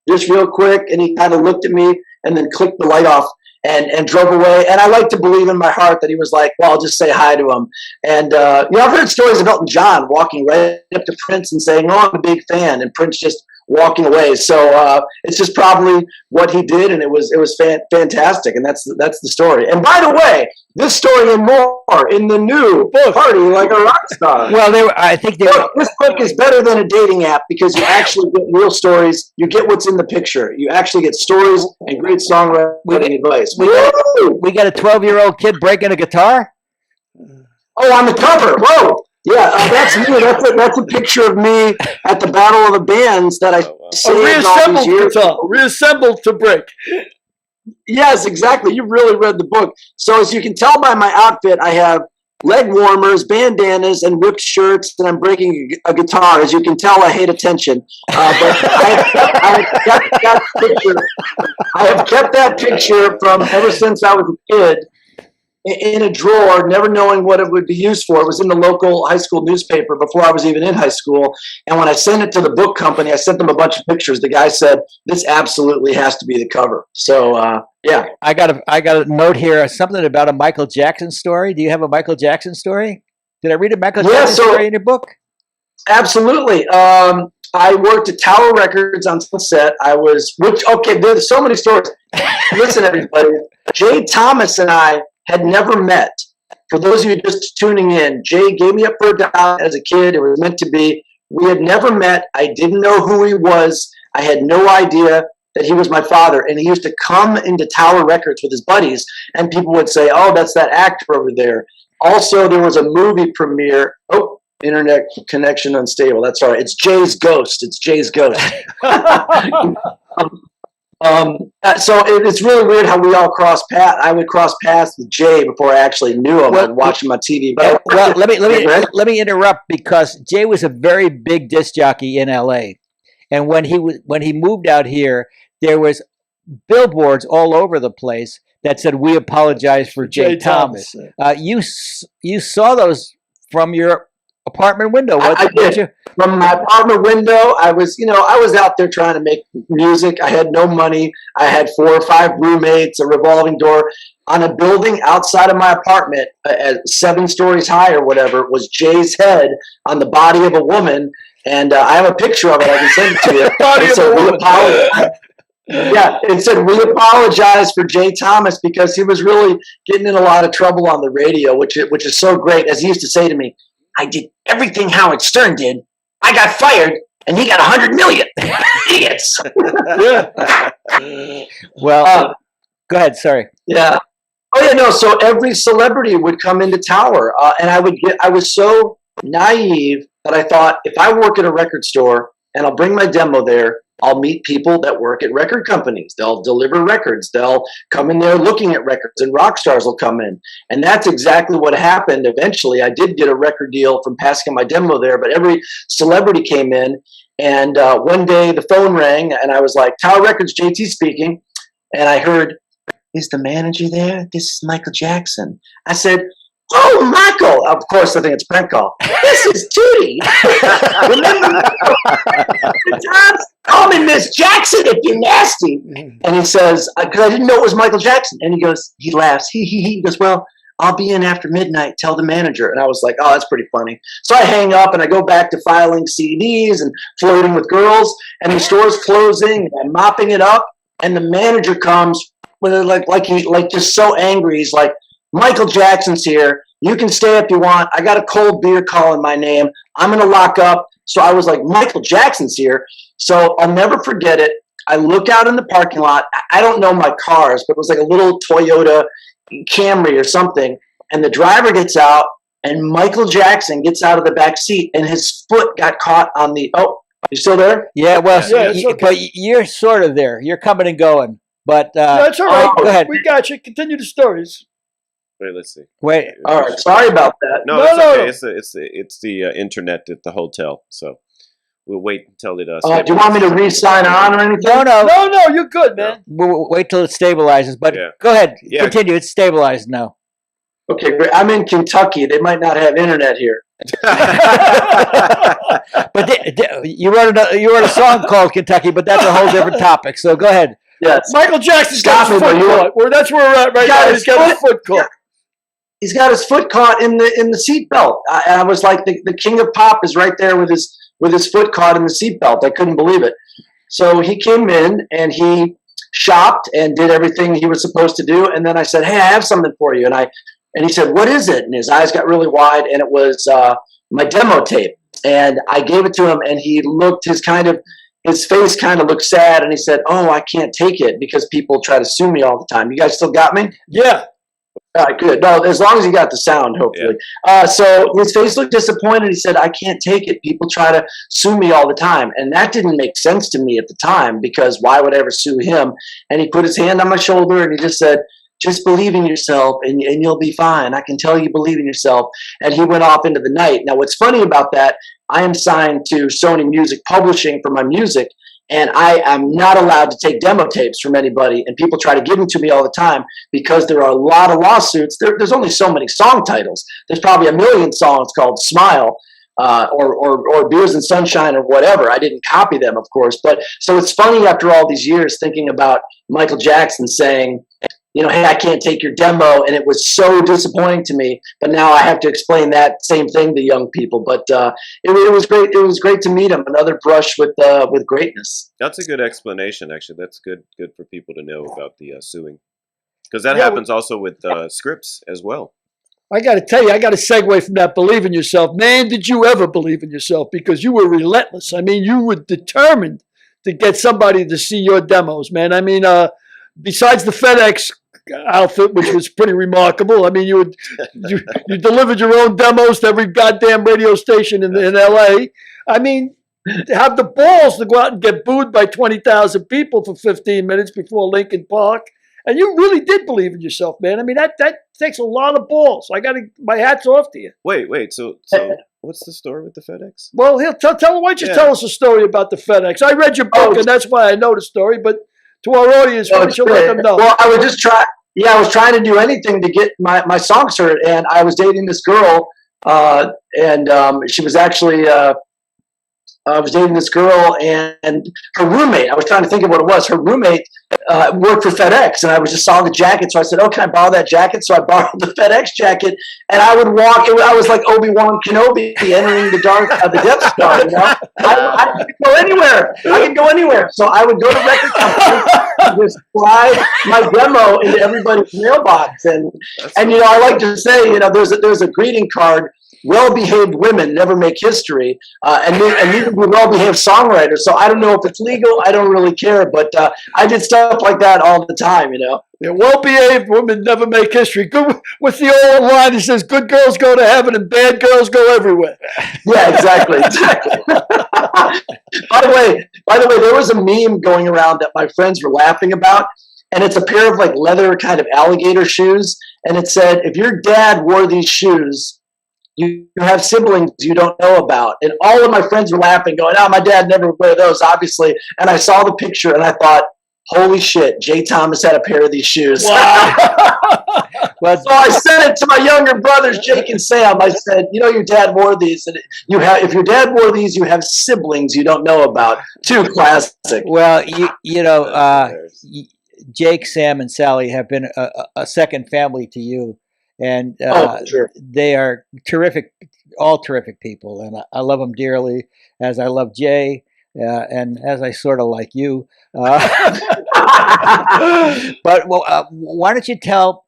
just real quick. And he kind of looked at me, and then clicked the light off and drove away. And I like to believe in my heart that he was like, "Well, I'll just say hi to him." And I've heard stories of Elton John walking right up to Prince and saying, "Oh, I'm a big fan," and Prince just walking away. So it's just probably what he did, and it was fantastic, and that's the story. And by the way, this story and more in the new book, Party Like a Rock Star. Well, this book is better than a dating app because you actually get real stories. You get what's in the picture. You actually get stories and great songwriting advice. We got a 12-year-old kid breaking a guitar? Oh, on the cover. Whoa. Yeah, that's me. That's a picture of me at the Battle of the Bands that I saved all these years. Reassembled to break. Yes, exactly. You really read the book. So as you can tell by my outfit, I have leg warmers, bandanas, and ripped shirts, and I'm breaking a guitar. As you can tell, I hate attention. But I have kept that picture from ever since I was a kid in a drawer, never knowing what it would be used for. It was in the local high school newspaper before I was even in high school. And when I sent it to the book company, I sent them a bunch of pictures. The guy said, "This absolutely has to be the cover." So, yeah. I got a note here, something about a Michael Jackson story. Do you have a Michael Jackson story? Did I read a Michael Jackson story in your book? Absolutely. I worked at Tower Records on Sunset. There's so many stories. Listen, everybody. Jay Thomas and I had never met. For those of you just tuning in, Jay gave me up for a job as a kid. It was meant to be. We had never met. I didn't know who he was. I had no idea that he was my father. And he used to come into Tower Records with his buddies, and people would say, "Oh, that's that actor over there." Also, there was a movie premiere. Oh, internet connection unstable. That's all right. It's Jay's Ghost. So it's really weird how we all cross paths. I would cross paths with Jay before I actually knew him. I'd watch him on TV. But let me interrupt, because Jay was a very big disc jockey in LA, and when he moved out here, there was billboards all over the place that said, "We apologize for Jay Thomas." You saw those from your apartment window. I did. From my apartment window, I was out there trying to make music. I had no money. I had 4 or 5 roommates, a revolving door. On a building outside of my apartment, at 7 stories high or whatever, was Jay's head on the body of a woman. And I have a picture of it. I can send it to you. Body of a woman. Yeah, it said, we apologize for Jay Thomas because he was really getting in a lot of trouble on the radio, which is so great. As he used to say to me, I did everything Howard Stern did. I got fired, and he got 100 million. Idiots. Well, go ahead. Sorry. Yeah. Oh yeah, no. So every celebrity would come into Tower, and I was so naive that I thought if I work at a record store and I'll bring my demo there, I'll meet people that work at record companies. They'll deliver records. They'll come in there looking at records, and rock stars will come in. And that's exactly what happened. Eventually, I did get a record deal from passing my demo there, but every celebrity came in. And one day the phone rang, and I was like, Tower Records, JT speaking. And I heard, is the manager there? This is Michael Jackson. I said, oh, Michael. Of course, I think it's prank call. This is Tootie. Remember times? Call me Miss Jackson if you're nasty. And he says, because I didn't know it was Michael Jackson. And he laughs. He goes, well, I'll be in after midnight. Tell the manager. And I was like, oh, that's pretty funny. So I hang up and I go back to filing CDs and flirting with girls. And the store's closing. And I'm mopping it up. And the manager comes with like just so angry. He's like, Michael Jackson's here. You can stay if you want. I got a cold beer calling my name. I'm going to lock up. So I was like, Michael Jackson's here. So I'll never forget it. I look out in the parking lot. I don't know my cars, but it was like a little Toyota Camry or something. And the driver gets out, and Michael Jackson gets out of the back seat, and his foot got caught on the. Oh, you still there? Yeah, well, Yeah, but you're sort of there. You're coming and going. But That's all right. go ahead. We got you. Continue the stories. Wait, let's see. Wait. All right. Sorry about that. No, it's okay. It's the internet at the hotel, so we'll wait until it does. Do you want me to re-sign on or anything? No, you're good, man. We'll wait till it stabilizes. But go ahead. Yeah. Continue. It's stabilized now. Okay, great. I'm in Kentucky. They might not have internet here. But you wrote a song called Kentucky, but that's a whole different topic. So go ahead. Yes. Michael Jackson's got his foot caught. That's where we're at right now. He's got his foot caught. He's got his foot caught in the seatbelt. I was like, the king of pop is right there with his foot caught in the seatbelt. I couldn't believe it. So he came in and he shopped and did everything he was supposed to do. And then I said, hey, I have something for you. And he said, what is it? And his eyes got really wide, and it was my demo tape. And I gave it to him, and he looked, his face kind of looked sad, and he said, oh, I can't take it because people try to sue me all the time. You guys still got me? Yeah. All right, good. No, as long as you got the sound, hopefully. Yeah. So his face looked disappointed. He said, I can't take it. People try to sue me all the time. And that didn't make sense to me at the time, because why would I ever sue him? And he put his hand on my shoulder, and he just said, just believe in yourself and you'll be fine. I can tell you believe in yourself. And he went off into the night. Now, what's funny about that, I am signed to Sony Music Publishing for my music, and I am not allowed to take demo tapes from anybody. And people try to give them to me all the time because there are a lot of lawsuits. There's only so many song titles. There's probably 1 million songs called Smile or Beers and Sunshine or whatever. I didn't copy them, of course. But so it's funny after all these years thinking about Michael Jackson saying, hey, I can't take your demo, and it was so disappointing to me. But now I have to explain that same thing to young people. But it was great. It was great to meet him. Another brush with greatness. That's a good explanation, actually. That's good for people to know about the suing, because that happens also with scripts as well. I got to tell you, I got to segue from that believe in yourself. Man, did you ever believe in yourself? Because you were relentless. I mean, you were determined to get somebody to see your demos, man. I mean, besides the FedEx outfit, which was pretty remarkable. I mean, you delivered your own demos to every goddamn radio station in LA. I mean, to have the balls to go out and get booed by 20,000 people for 15 minutes before Lincoln Park. And you really did believe in yourself, man. I mean, that takes a lot of balls. My hat's off to you. Wait. So what's the story with the FedEx? Well, why don't you tell us a story about the FedEx? I read your book, and that's why I know the story. But to our audience, why don't you let them know? Well, I was trying to do anything to get my songs heard, and I was dating this girl and she was actually. I was dating this girl, and her roommate, I was trying to think of what it was. Her roommate worked for FedEx, and I was just saw the jacket. So I said, oh, can I borrow that jacket? So I borrowed the FedEx jacket, and I would walk. I was like Obi-Wan Kenobi entering the the Death Star. You know? I could go anywhere. I could go anywhere. So I would go to record companies and just slide my demo into everybody's mailbox. And you know, I like to say, you know, there's a greeting card. Well-behaved women never make history, and neither do well-behaved songwriters. So I don't know if it's legal. I don't really care, but I did stuff like that all the time, you know. Yeah, well-behaved women never make history. Good with the old line that says, "Good girls go to heaven and bad girls go everywhere." Yeah, exactly. By the way, there was a meme going around that my friends were laughing about, and it's a pair of like leather kind of alligator shoes, and it said, "If your dad wore these shoes, you have siblings you don't know about." And all of my friends were laughing, going, "Oh, my dad never would wear those, obviously." And I saw the picture and I thought, holy shit, Jay Thomas had a pair of these shoes. Wow. Well, so I sent it to my younger brothers, Jake and Sam. I said, you know, your dad wore these. And if your dad wore these, you have siblings you don't know about. Too classic. Well, you know, Jake, Sam, and Sally have been a second family to you. And sure. They are terrific, all terrific people, and I love them dearly, as I love Jay, and as I sort of like you. But why don't you tell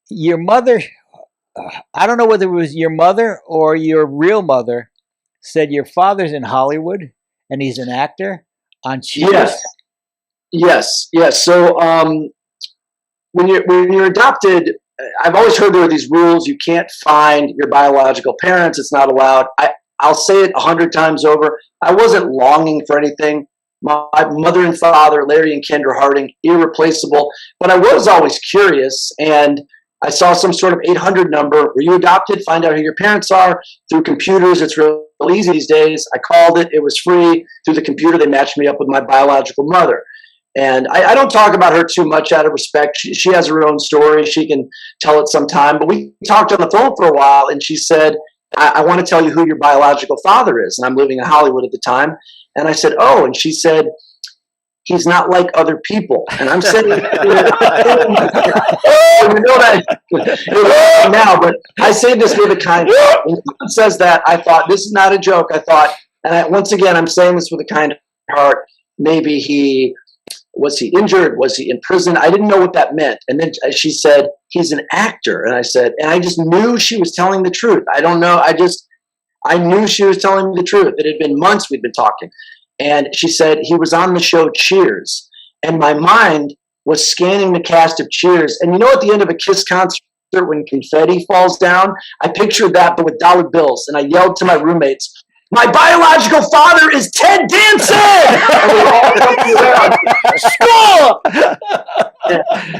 your mother? I don't know whether it was your mother or your real mother said your father's in Hollywood and he's an actor on Cheers. Yes. So when you're adopted. I've always heard there are these rules. You can't find your biological parents. It's not allowed. I'll say it 100 times over. I wasn't longing for anything. My mother and father, Larry and Kendra Harding, irreplaceable. But I was always curious, and I saw some sort of 800 number. Were you adopted? Find out who your parents are. Through computers, it's real easy these days. I called it. It was free. Through the computer, they matched me up with my biological mother. And I don't talk about her too much out of respect. She has her own story. She can tell it sometime. But we talked on the phone for a while, and she said, I want to tell you who your biological father is. And I'm living in Hollywood at the time. And I said, oh. And she said, he's not like other people. And I'm saying, you know that now, but I say this with a kind heart. When someone says that, I thought, this is not a joke. I thought, and once again, I'm saying this with a kind heart. Maybe was he injured? Was he in prison? I didn't know what that meant. And then she said, he's an actor. And I said, and I just knew she was telling the truth. I don't know. I knew she was telling me the truth. It had been months we'd been talking. And she said, he was on the show Cheers. And my mind was scanning the cast of Cheers. And you know, at the end of a Kiss concert, when confetti falls down, I pictured that, but with dollar bills. And I yelled to my roommates, my biological father is Ted Danson! And we all jumped around. Score!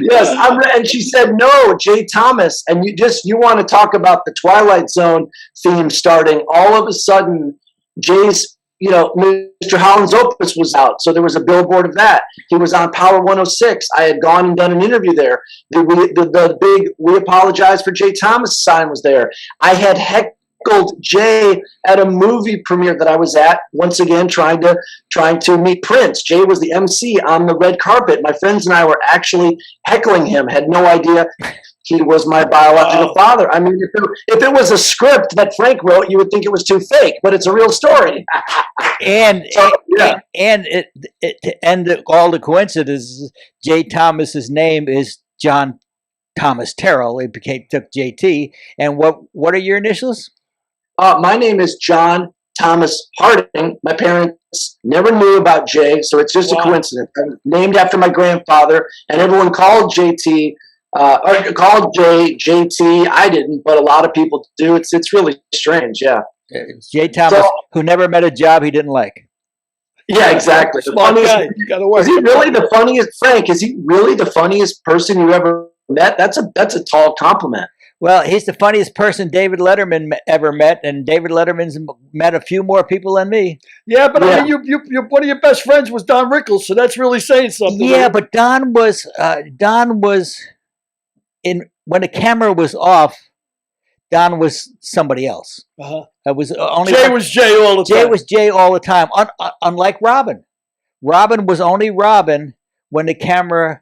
Yes, and she said, no, Jay Thomas. And you want to talk about the Twilight Zone theme starting. All of a sudden, Jay's, Mr. Holland's Opus was out. So there was a billboard of that. He was on Power 106. I had gone and done an interview there. The big We Apologize for Jay Thomas sign was there. I had heckled Jay at a movie premiere that I was at, once again trying to meet Prince. Jay was the MC on the red carpet. My friends and I were actually heckling him, had no idea he was my biological father. I mean, if it was a script that Frank wrote, you would think it was too fake, but it's a real story. And to end all the coincidences, Jay Thomas's name is John Thomas Terrell. It took JT. And what are your initials? My name is John Thomas Harding. My parents never knew about Jay, so it's just a coincidence. I'm named after my grandfather, and everyone called JT, or called Jay JT. I didn't, but a lot of people do. It's really strange, yeah. Jay Thomas, who never met a job he didn't like. Yeah, exactly. Smart guy. You gotta work. Is he really the funniest, Frank? Is he really the funniest person you ever met? That's a tall compliment. Well, he's the funniest person David Letterman ever met, and David Letterman's met a few more people than me. Yeah, but I mean, you one of your best friends was Don Rickles, so that's really saying something. Yeah, right? But Don was in when the camera was off. Don was somebody else. Uh-huh. It was only Jay was Jay all the time. Jay was Jay all the time. Unlike Robin. Robin was only Robin when the camera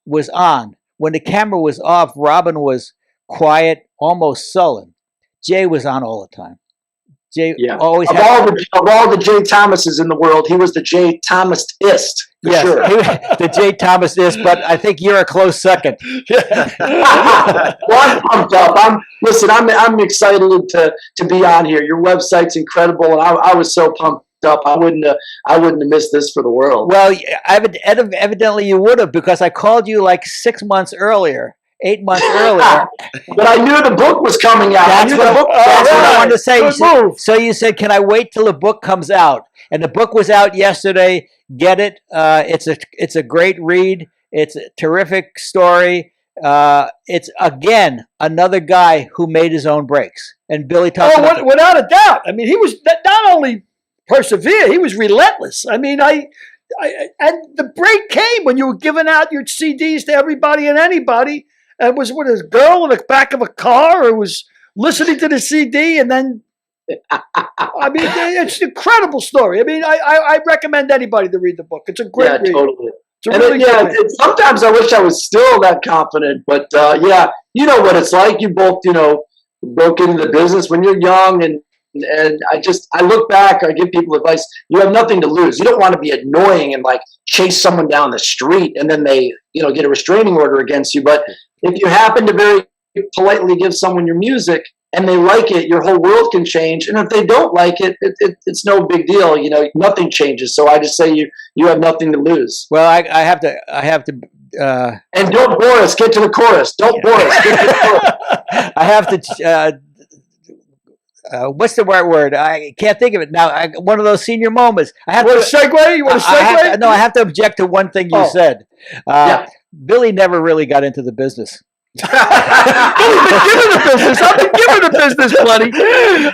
was on. When the camera was off, Robin was quiet, almost sullen. Jay was on all the time. Jay always of all the Jay Thomases in the world, he was the Jay Thomas-ist. Yes, sure. The Jay Thomas is, but I think you're a close second. Well, I'm pumped up. I'm excited to be on here. Your website's incredible, and I was so pumped up. I wouldn't have missed this for the world. Well, evidently you would have, because I called you like 6 months earlier, 8 months earlier. But I knew the book was coming out. That's what I wanted to say. Good So you said, can I wait till the book comes out? And the book was out yesterday. Get it. It's a great read. It's a terrific story. It's, again, another guy who made his own breaks. And Billy talked about it. Without a doubt. I mean, he was not only persevere, he was relentless. I mean, and the break came when you were giving out your CDs to everybody and anybody. And was with a girl in the back of a car, or was listening to the CD, and then, I mean, it's an incredible story. I mean, I recommend anybody to read the book. It's a great read. Totally. It's a really good read. Sometimes I wish I was still that confident, but you know what it's like. You both, broke into the business when you're young, and I look back, I give people advice. You have nothing to lose. You don't want to be annoying and like chase someone down the street and then they, get a restraining order against you. But if you happen to very politely give someone your music and they like it, your whole world can change. And if they don't like it, it's no big deal. Nothing changes. So I just say you have nothing to lose. Well, I have to. And don't bore us. Get to the chorus. Don't bore us. Get to the chorus. I have to. What's the right word? I can't think of it now. One of those senior moments. I have to segue. You want to segue? I have to object to one thing you said. Billy never really got into the business. Billy's been given the business. I've been given the business plenty.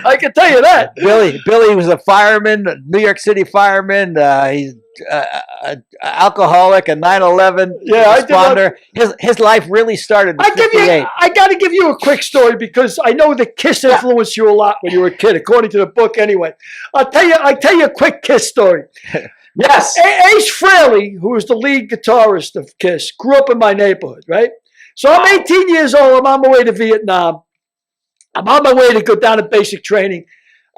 I can tell you that. Billy was a fireman, New York City fireman. He's an alcoholic, a 9/11 responder. His life really started in 58. I got to give you a quick story because I know the Kiss influenced you a lot when you were a kid, according to the book. Anyway, I tell you a quick Kiss story. Yes, Ace Frehley, who was the lead guitarist of Kiss, grew up in my neighborhood, right? So I'm 18 years old. I'm on my way to Vietnam. I'm on my way to go down to basic training.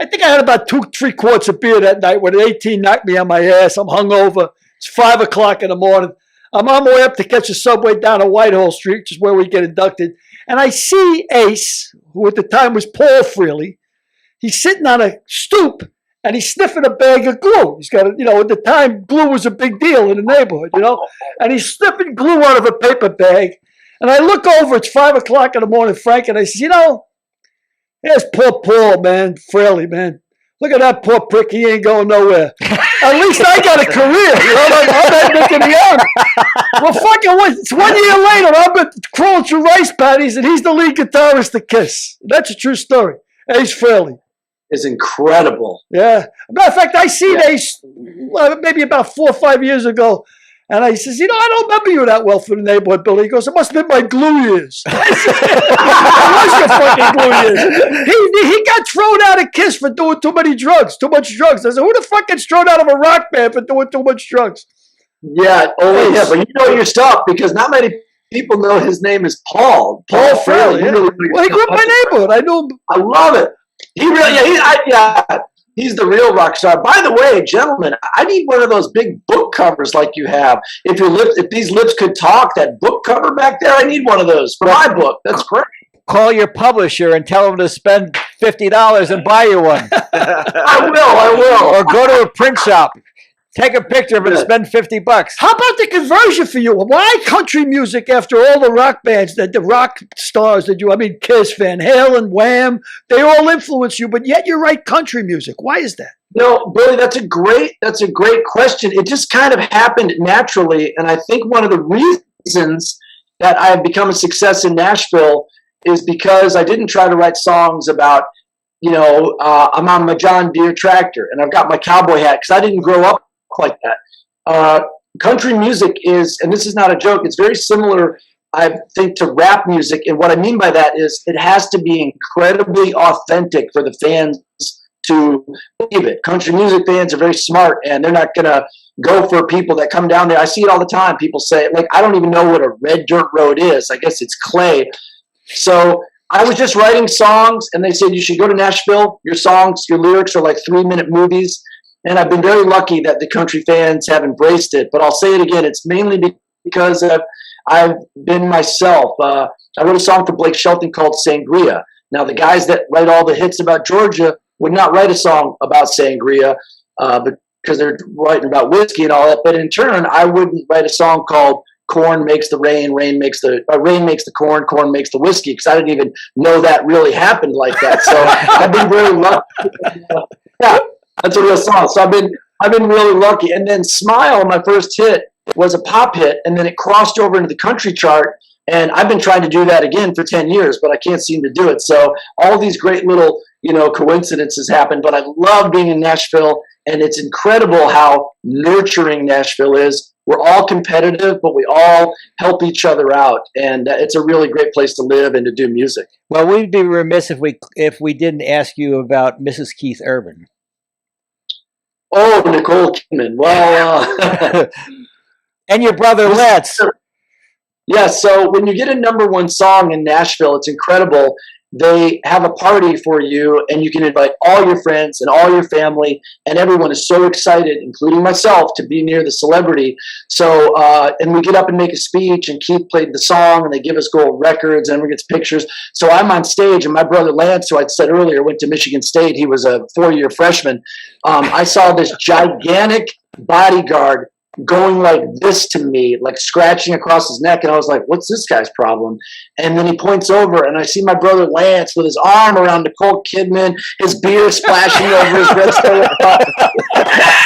I think I had about 2-3 quarts of beer that night when an 18 knocked me on my ass. I'm hungover. It's 5 o'clock in the morning. I'm on my way up to catch a subway down on Whitehall Street, which is where we get inducted. And I see Ace, who at the time was Paul Frehley. He's sitting on a stoop and he's sniffing a bag of glue. He's got, at the time, glue was a big deal in the neighborhood, And he's sniffing glue out of a paper bag. And I look over, it's 5 o'clock in the morning, Frank, and I says, there's poor Paul, man, Frehley, man. Look at that poor prick, he ain't going nowhere. At least I got a career, I'm not making the army. Well, fucking, it's 1 year later, I've been crawling through rice paddies, and he's the lead guitarist of Kiss. That's a true story. Ace Frehley. Is incredible. Yeah. Matter of fact, I seen Ace maybe about 4 or 5 years ago. And I says, I don't remember you that well for the neighborhood, Billy. He goes, it must have been my glue years. I said, it was your fucking glue years. He got thrown out of Kiss for doing too much drugs. I said, who the fuck gets thrown out of a rock band for doing too much drugs? Yeah, but you know your stuff because not many people know his name is Paul. Paul Frehley. Yeah. Well, he grew up in my neighborhood. I knew him. I love it. He really, he's the real rock star. By the way, gentlemen, I need one of those big book covers like you have. If these lips could talk, that book cover back there, I need one of those for my book. That's great. Call your publisher and tell them to spend $50 and buy you one. I will. Or go to a print shop. Take a picture of it and spend $50. How about the conversion for you? Why country music after all the rock bands, the rock stars that Kiss, Van Halen, Wham, they all influence you, but yet you write country music. Why is that? No, Billy, that's a great question. It just kind of happened naturally, and I think one of the reasons that I have become a success in Nashville is because I didn't try to write songs about, I'm on my John Deere tractor and I've got my cowboy hat because I didn't grow up like that. Country music is, and this is not a joke, it's very similar I think, to rap music. And what I mean by that is it has to be incredibly authentic for the fans to believe it. Country music fans are very smart, and they're not going to go for people that come down there. I see it all the time. People say, like, I don't even know what a red dirt road is. I guess it's clay. So I was just writing songs, and they said, you should go to Nashville. Your songs, your lyrics are like 3-minute movies. And I've been very lucky that the country fans have embraced it. But I'll say it again, it's mainly because I've been myself. I wrote a song for Blake Shelton called Sangria. Now, the guys that write all the hits about Georgia would not write a song about Sangria because they're writing about whiskey and all that. But in turn, I wouldn't write a song called Corn Makes the Rain, Rain Makes the Corn, Corn Makes the Whiskey, because I didn't even know that really happened like that. So I've been very lucky. Yeah, that's a real song. So I've been really lucky. And then Smile, my first hit, was a pop hit, and then it crossed over into the country chart. And I've been trying to do that again for 10 years, but I can't seem to do it. So all these great little, coincidences happen. But I love being in Nashville, and it's incredible how nurturing Nashville is. We're all competitive, but we all help each other out, and it's a really great place to live and to do music. Well, we'd be remiss if we didn't ask you about Mrs. Keith Urban. Oh, Nicole Kidman. Well, and your brother Let's. Yeah, so when you get a #1 song in Nashville, it's incredible. They have a party for you, and you can invite all your friends and all your family, and everyone is so excited, including myself, to be near the celebrity. So, and we get up and make a speech, and Keith played the song, and they give us gold records, and everyone gets pictures. So I'm on stage, and my brother Lance, who I said earlier went to Michigan State, he was a 4-year freshman. I saw this gigantic bodyguard going like this to me, like scratching across his neck, and I was like, what's this guy's problem? And then he points over, and I see my brother Lance with his arm around Nicole Kidman, his beer splashing over his red state.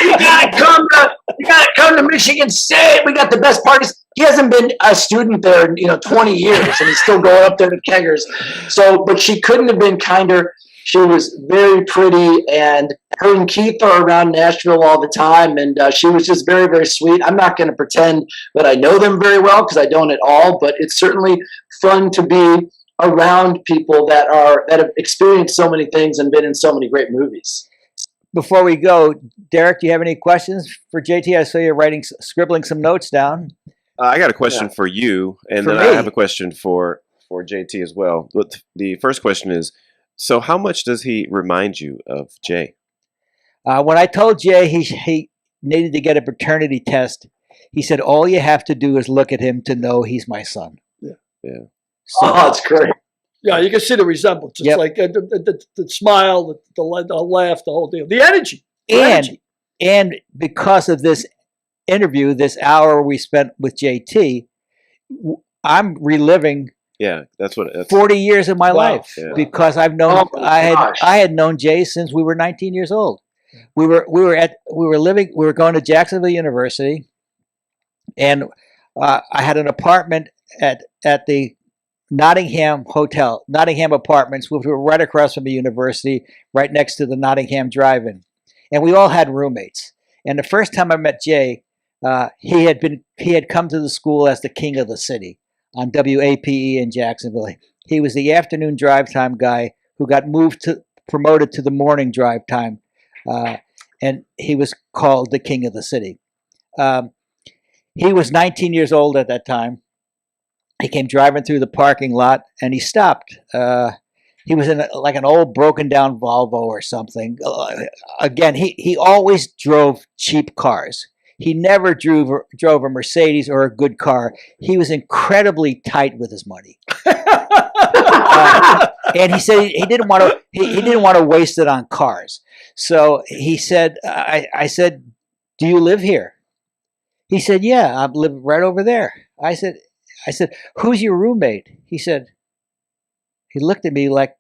You gotta come to Michigan State. We got the best parties. He hasn't been a student there in 20 years, and he's still going up there to keggers. So, but she couldn't have been kinder. She was very pretty, and her and Keith are around Nashville all the time, and she was just very, very sweet. I'm not going to pretend that I know them very well, because I don't at all, but it's certainly fun to be around people that have experienced so many things and been in so many great movies. Before we go, Derek, do you have any questions for JT? I saw you scribbling some notes down. I got a question for you, and For then me? I have a question for JT as well. But the first question is, so how much does he remind you of Jay? When I told Jay he needed to get a paternity test, he said, all you have to do is look at him to know he's my son. Yeah. So, Oh, that's great. Yeah, you can see the resemblance. It's Yep. like the smile, the laugh, the whole deal, the energy. and because of this interview, this hour we spent with JT, I'm reliving Yeah, that's 40 years of my Wow. life Yeah. because I've known Oh my gosh. I had known Jay since we were 19 years old. We were going to Jacksonville University, and I had an apartment at the Nottingham Hotel, Nottingham Apartments, which were right across from the university, right next to the Nottingham Drive-In, and we all had roommates. And the first time I met Jay, he had come to the school as the king of the city on WAPE in Jacksonville. He was the afternoon drive time guy who got promoted to the morning drive time, and he was called the king of the city. He was 19 years old at that time. He came driving through the parking lot, and he stopped. He was in like an old broken down Volvo or something. Again, he always drove cheap cars. He never drove a Mercedes or a good car. He was incredibly tight with his money, and he said he didn't want to waste it on cars. So he said, "I said, do you live here?" He said, "Yeah, I live right over there." I said, "Who's your roommate?" He said. He looked at me like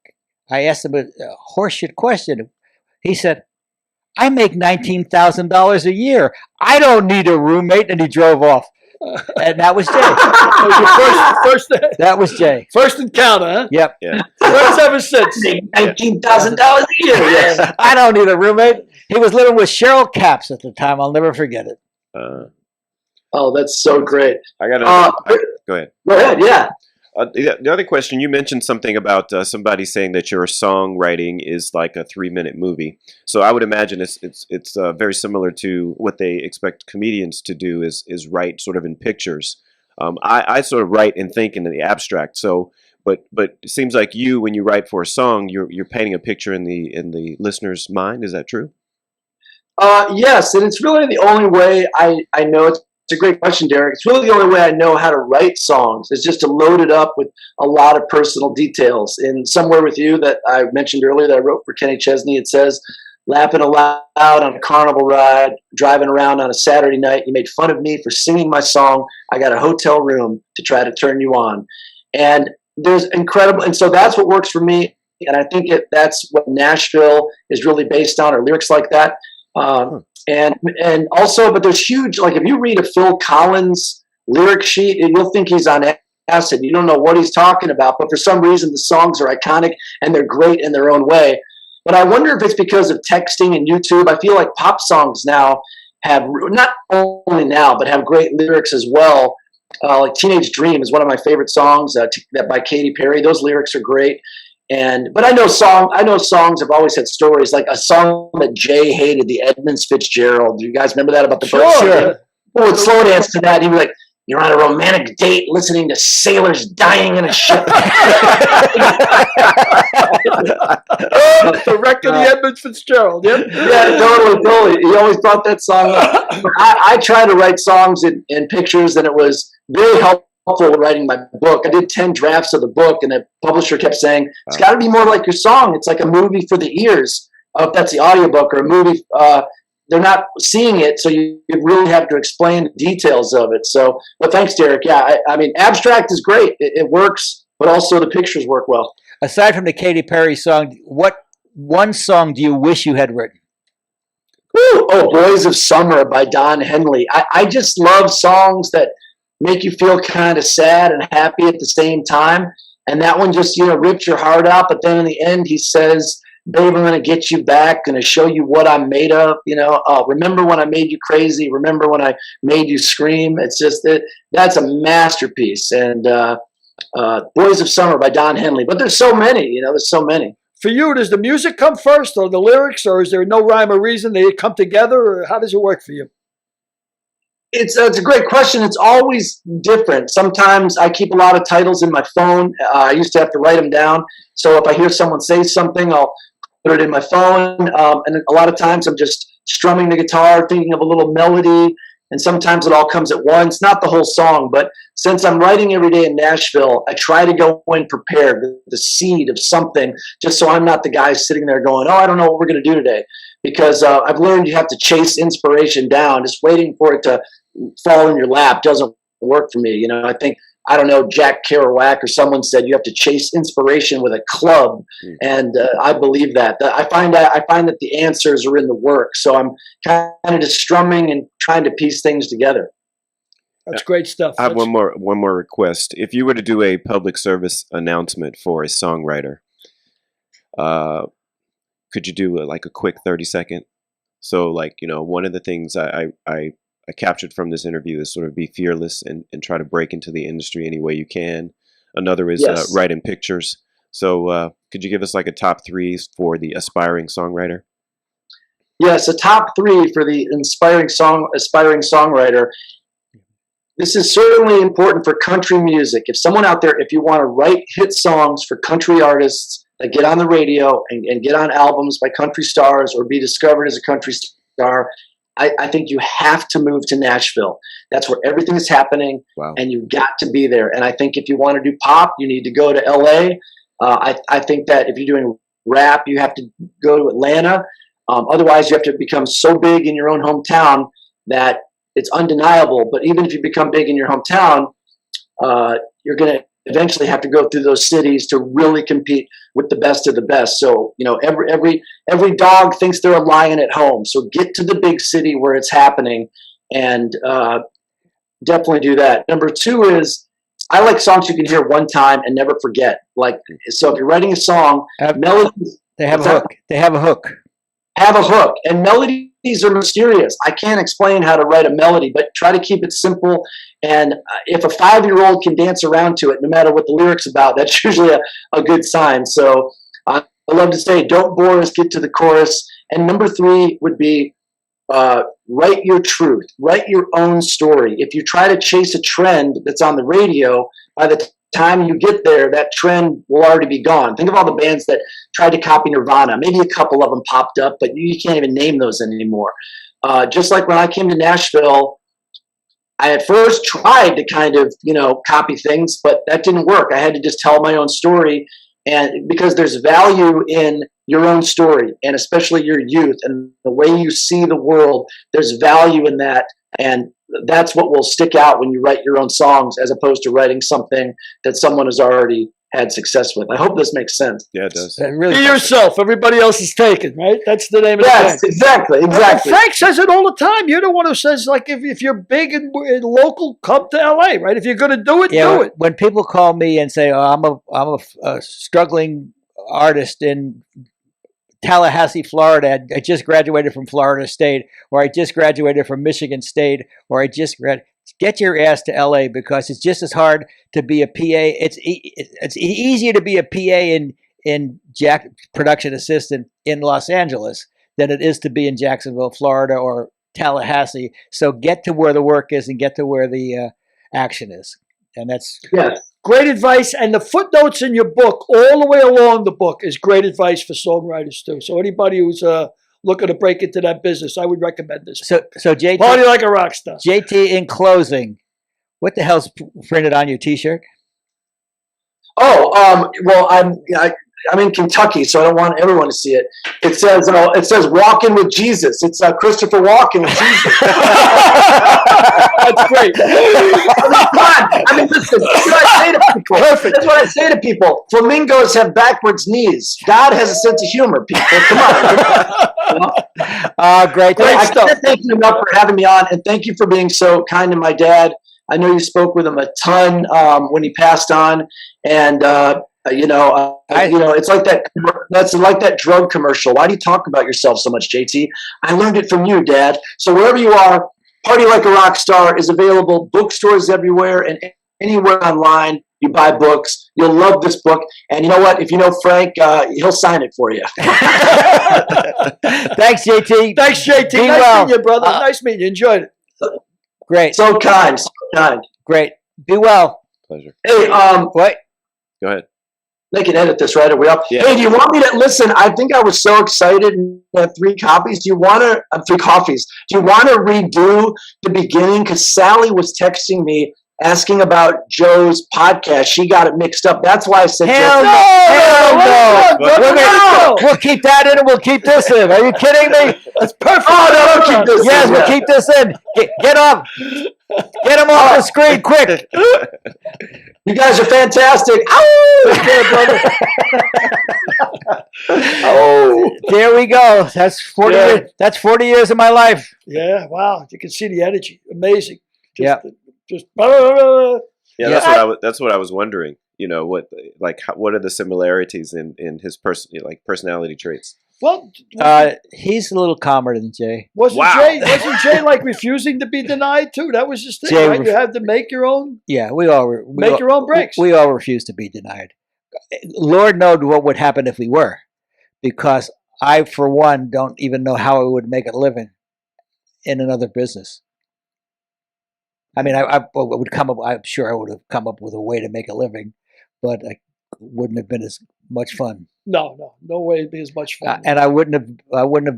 I asked him a horseshit question. He said, I make $19,000 a year. I don't need a roommate. And he drove off. And that was Jay. That was Jay. First encounter, huh? Yep. Yeah. First ever since. $19,000 a year. Yes. I don't need a roommate. He was living with Cheryl Capps at the time. I'll never forget it. Oh, that's so great. I got Go ahead. Go ahead, yeah. The other question, you mentioned something about somebody saying that your songwriting is like a 3-minute movie. So I would imagine it's very similar to what they expect comedians to do is write sort of in pictures. I sort of write and think in the abstract. So, but it seems like you, when you write for a song, you're painting a picture in the listener's mind. Is that true? Yes, and it's really the only way I know. It's a great question, Derek. It's really the only way I know how to write songs is just to load it up with a lot of personal details. And Somewhere With You that I mentioned earlier that I wrote for Kenny Chesney, it says, laughing aloud on a carnival ride, driving around on a Saturday night. You made fun of me for singing my song. I got a hotel room to try to turn you on. And there's incredible, and so that's what works for me. And I think that's what Nashville is really based on, or lyrics like that. And also, but there's huge, like if you read a Phil Collins lyric sheet, you'll think he's on acid. You don't know what he's talking about, but for some reason the songs are iconic and they're great in their own way. But I wonder if it's because of texting and YouTube. I feel like pop songs now have, not only now, but have great lyrics as well. Like Teenage Dream is one of my favorite songs that by Katy Perry. Those lyrics are great. But I know songs have always had stories, like a song that Jay hated, the Edmonds Fitzgerald. Do you guys remember that about the boat? Sure. Who would slow dance to that? He'd be like, you're on a romantic date listening to sailors dying in a ship. The record of the Edmonds Fitzgerald. Yep. Yeah, totally. He always brought that song up. I try to write songs in pictures, and it was very helpful writing my book. I did 10 drafts of the book, and the publisher kept saying, it's got to be more like your song. It's like a movie for the ears. If that's the audiobook or a movie, they're not seeing it, so you really have to explain the details of it. So, but thanks, Derek. Yeah, I mean, abstract is great. It works, but also the pictures work well. Aside from the Katy Perry song, what one song do you wish you had written? Ooh, oh, Boys of Summer by Don Henley. I just love songs that make you feel kind of sad and happy at the same time. And that one just, rips your heart out. But then in the end, he says, babe, I'm going to get you back, going to show you what I'm made of. Remember when I made you crazy? Remember when I made you scream? It's just, that's a masterpiece. And Boys of Summer by Don Henley. But there's so many, there's so many. For you, does the music come first or the lyrics, or is there no rhyme or reason they come together, or how does it work for you? It's a great question. It's always different. Sometimes I keep a lot of titles in my phone. I used to have to write them down. So if I hear someone say something, I'll put it in my phone. And a lot of times I'm just strumming the guitar, thinking of a little melody. And sometimes it all comes at once, not the whole song. But since I'm writing every day in Nashville, I try to go in prepared with the seed of something, just so I'm not the guy sitting there going, oh, I don't know what we're going to do today. Because I've learned you have to chase inspiration down. Just waiting for it to fall in your lap doesn't work for me. I think, I don't know, Jack Kerouac or someone said you have to chase inspiration with a club. And I believe that. I find that the answers are in the work. So I'm kind of just strumming and trying to piece things together. That's great stuff. I have one more request. If you were to do a public service announcement for a songwriter, could you do a quick 30-second? So one of the things I captured from this interview is sort of be fearless and try to break into the industry any way you can. Another is Yes. write in pictures. So could you give us a top 3 for the aspiring songwriter? Yes, a top 3 for the aspiring songwriter. This is certainly important for country music. If someone out there, if you want to write hit songs for country artists that get on the radio and get on albums by country stars or be discovered as a country star, I think you have to move to Nashville. That's where everything is happening. Wow. And you've got to be there. And I think if you want to do pop, you need to go to LA. I think that if you're doing rap, you have to go to Atlanta. Otherwise, you have to become so big in your own hometown that it's undeniable. But even if you become big in your hometown, you're going to eventually have to go through those cities to really compete with the best of the best. So, every dog thinks they're a lion at home. So get to the big city where it's happening and definitely do that. Number 2 is I like songs you can hear one time and never forget. So if you're writing a song, melodies. They have a hook. They have a hook. Have a hook. And melodies melodies are mysterious. I can't explain how to write a melody, but try to keep it simple. And if a 5-year-old can dance around to it, no matter what the lyrics about, that's usually a good sign. So I love to say, don't bore us, get to the chorus. And number 3 would be write your truth, write your own story. If you try to chase a trend that's on the radio, by the time you get there, that trend will already be gone. Think of all the bands that tried to copy Nirvana. Maybe a couple of them popped up, but you can't even name those anymore. Just like when I came to Nashville, I at first tried to kind of, copy things, but that didn't work. I had to just tell my own story. And because there's value in your own story, and especially your youth and the way you see the world, there's value in that. And that's what will stick out when you write your own songs, as opposed to writing something that someone has already had success with. I hope this makes sense. Yeah, it does. Be yourself. Everybody else is taken, right? That's the name of the game. Yes, exactly. Frank says it all the time. You're the one who says, like, if you're big and local, come to LA, right? If you're going to do it, do it. When people call me and say, "Oh, I'm a struggling artist in Tallahassee, Florida. I just graduated from Florida State, or I just graduated from Michigan State, or I just get your ass to LA, because it's just as hard to be a PA. It's easier to be a PA in production assistant in Los Angeles than it is to be in Jacksonville, Florida, or Tallahassee. So get to where the work is and get to where the action is." And that's great advice. And the footnotes in your book, all the way along the book, is great advice for songwriters too. So anybody who's looking to break into that business, I would recommend this. So JT, Party Like a Rock Star. JT, in closing, what the hell's printed on your T-shirt? Well, I'm in Kentucky, so I don't want everyone to see it. It says "Walking with Jesus." It's Christopher Walken with Jesus. That's great. Come on. Listen. That's what I say to people. Perfect. That's what I say to people. Flamingos have backwards knees. God has a sense of humor. People, come on. Great stuff. I can't thank you enough for having me on, and thank you for being so kind to my dad. I know you spoke with him a ton when he passed on, and it's like that. That's like that drug commercial. Why do you talk about yourself so much, JT? I learned it from you, Dad. So wherever you are, Party Like a Rock Star is available. Bookstores everywhere and anywhere online. You buy books. You'll love this book. And you know what? If you know Frank, he'll sign it for you. Thanks, JT. Thanks, JT. Be nice well. meeting you, brother. Nice meeting you. Enjoyed it. Great. So kind. So kind. Great. Be well. Pleasure. Hey, what? Go ahead. They can edit this, right? Are we up? Yeah. Hey, do you want me to listen? I think I was so excited. I had 3 copies. Do you want to 3 coffees? Do you want to redo the beginning? Because Sally was texting me asking about Joe's podcast. She got it mixed up. That's why I said, Hell no! We'll keep that in and we'll keep this in. Are you kidding me? That's perfect. Oh, no, don't keep this in. Yes, we'll keep this in. Get up. Get him off the screen quick. You guys are fantastic. Ow! Oh, there we go. That's 40 years. That's 40 years of my life. Yeah, wow. You can see the energy. Amazing. Yeah. Yeah, that's what I was wondering. What are the similarities in his personality traits? Well, he's a little calmer than Jay. wasn't Jay like refusing to be denied too? That was his thing, Jay right? You have to make your own. Yeah, we all make your own breaks. We all refuse to be denied. Lord knows what would happen if we were, because I, for one, don't even know how I would make a living in another business. I mean, I would come up. I'm sure I would have come up with a way to make a living, but it wouldn't have been as much fun. No way it'd be as much fun. And I wouldn't have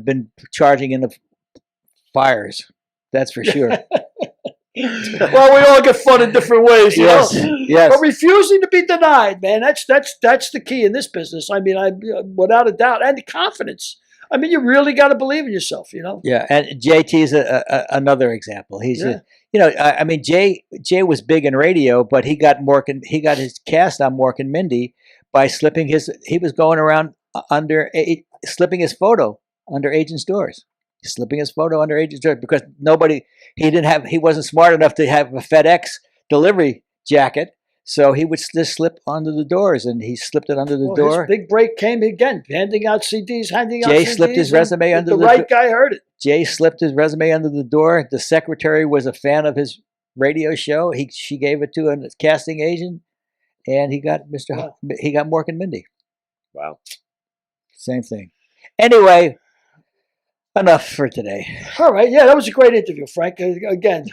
been charging in the fires. That's for sure. Well, we all get fun in different ways, you know? Yes. But refusing to be denied, man, that's the key in this business. I mean, without a doubt, and confidence. I mean, you really got to believe in yourself, you know. Yeah, and JT is another example. He's, I mean, Jay was big in radio, but he got his cast on Mork and Mindy by slipping he was going around slipping his photo under agents' doors. Slipping his photo under agents' doors because he wasn't smart enough to have a FedEx delivery jacket. So he would just slip under the doors, and he slipped it under the door. His big break came again, handing out CDs, Jay slipped his resume under the right guy heard it. Jay slipped his resume under the door. The secretary was a fan of his radio show. She gave it to a casting agent, and he got Mork and Mindy. Wow. Same thing. Anyway, enough for today. All right. Yeah, that was a great interview, Frank. Again,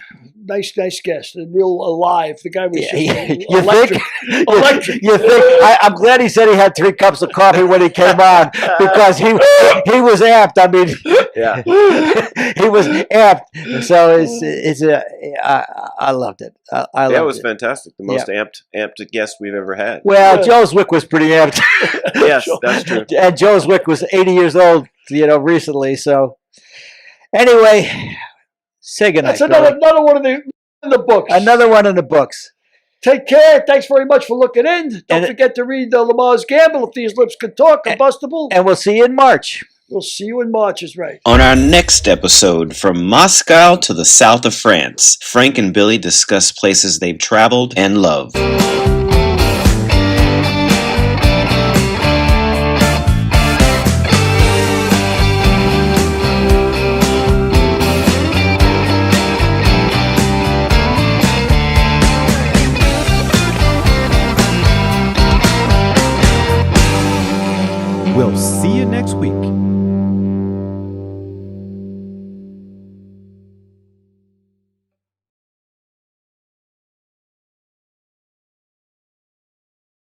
nice guest. Real alive. The guy was electric. Electric. You think? I'm glad he said he had 3 cups of coffee when he came on, because he was amped. I mean, Yeah. he was amped. So I loved it. I loved It was it. fantastic. The most amped guest we've ever had. Well, Joe Zwick was pretty amped. Yes, that's true. And Joe Zwick was 80 years old, recently. So anyway, say goodnight. That's another one in the books. Another one in the books. Take care. Thanks very much for looking in. Don't forget to read Lamar's Gamble, If These Lips Could Talk, Combustible. And we'll see you in March. We'll see you in March, is right. On our next episode, from Moscow to the south of France, Frank and Billy discuss places they've traveled and loved. We'll see you next week.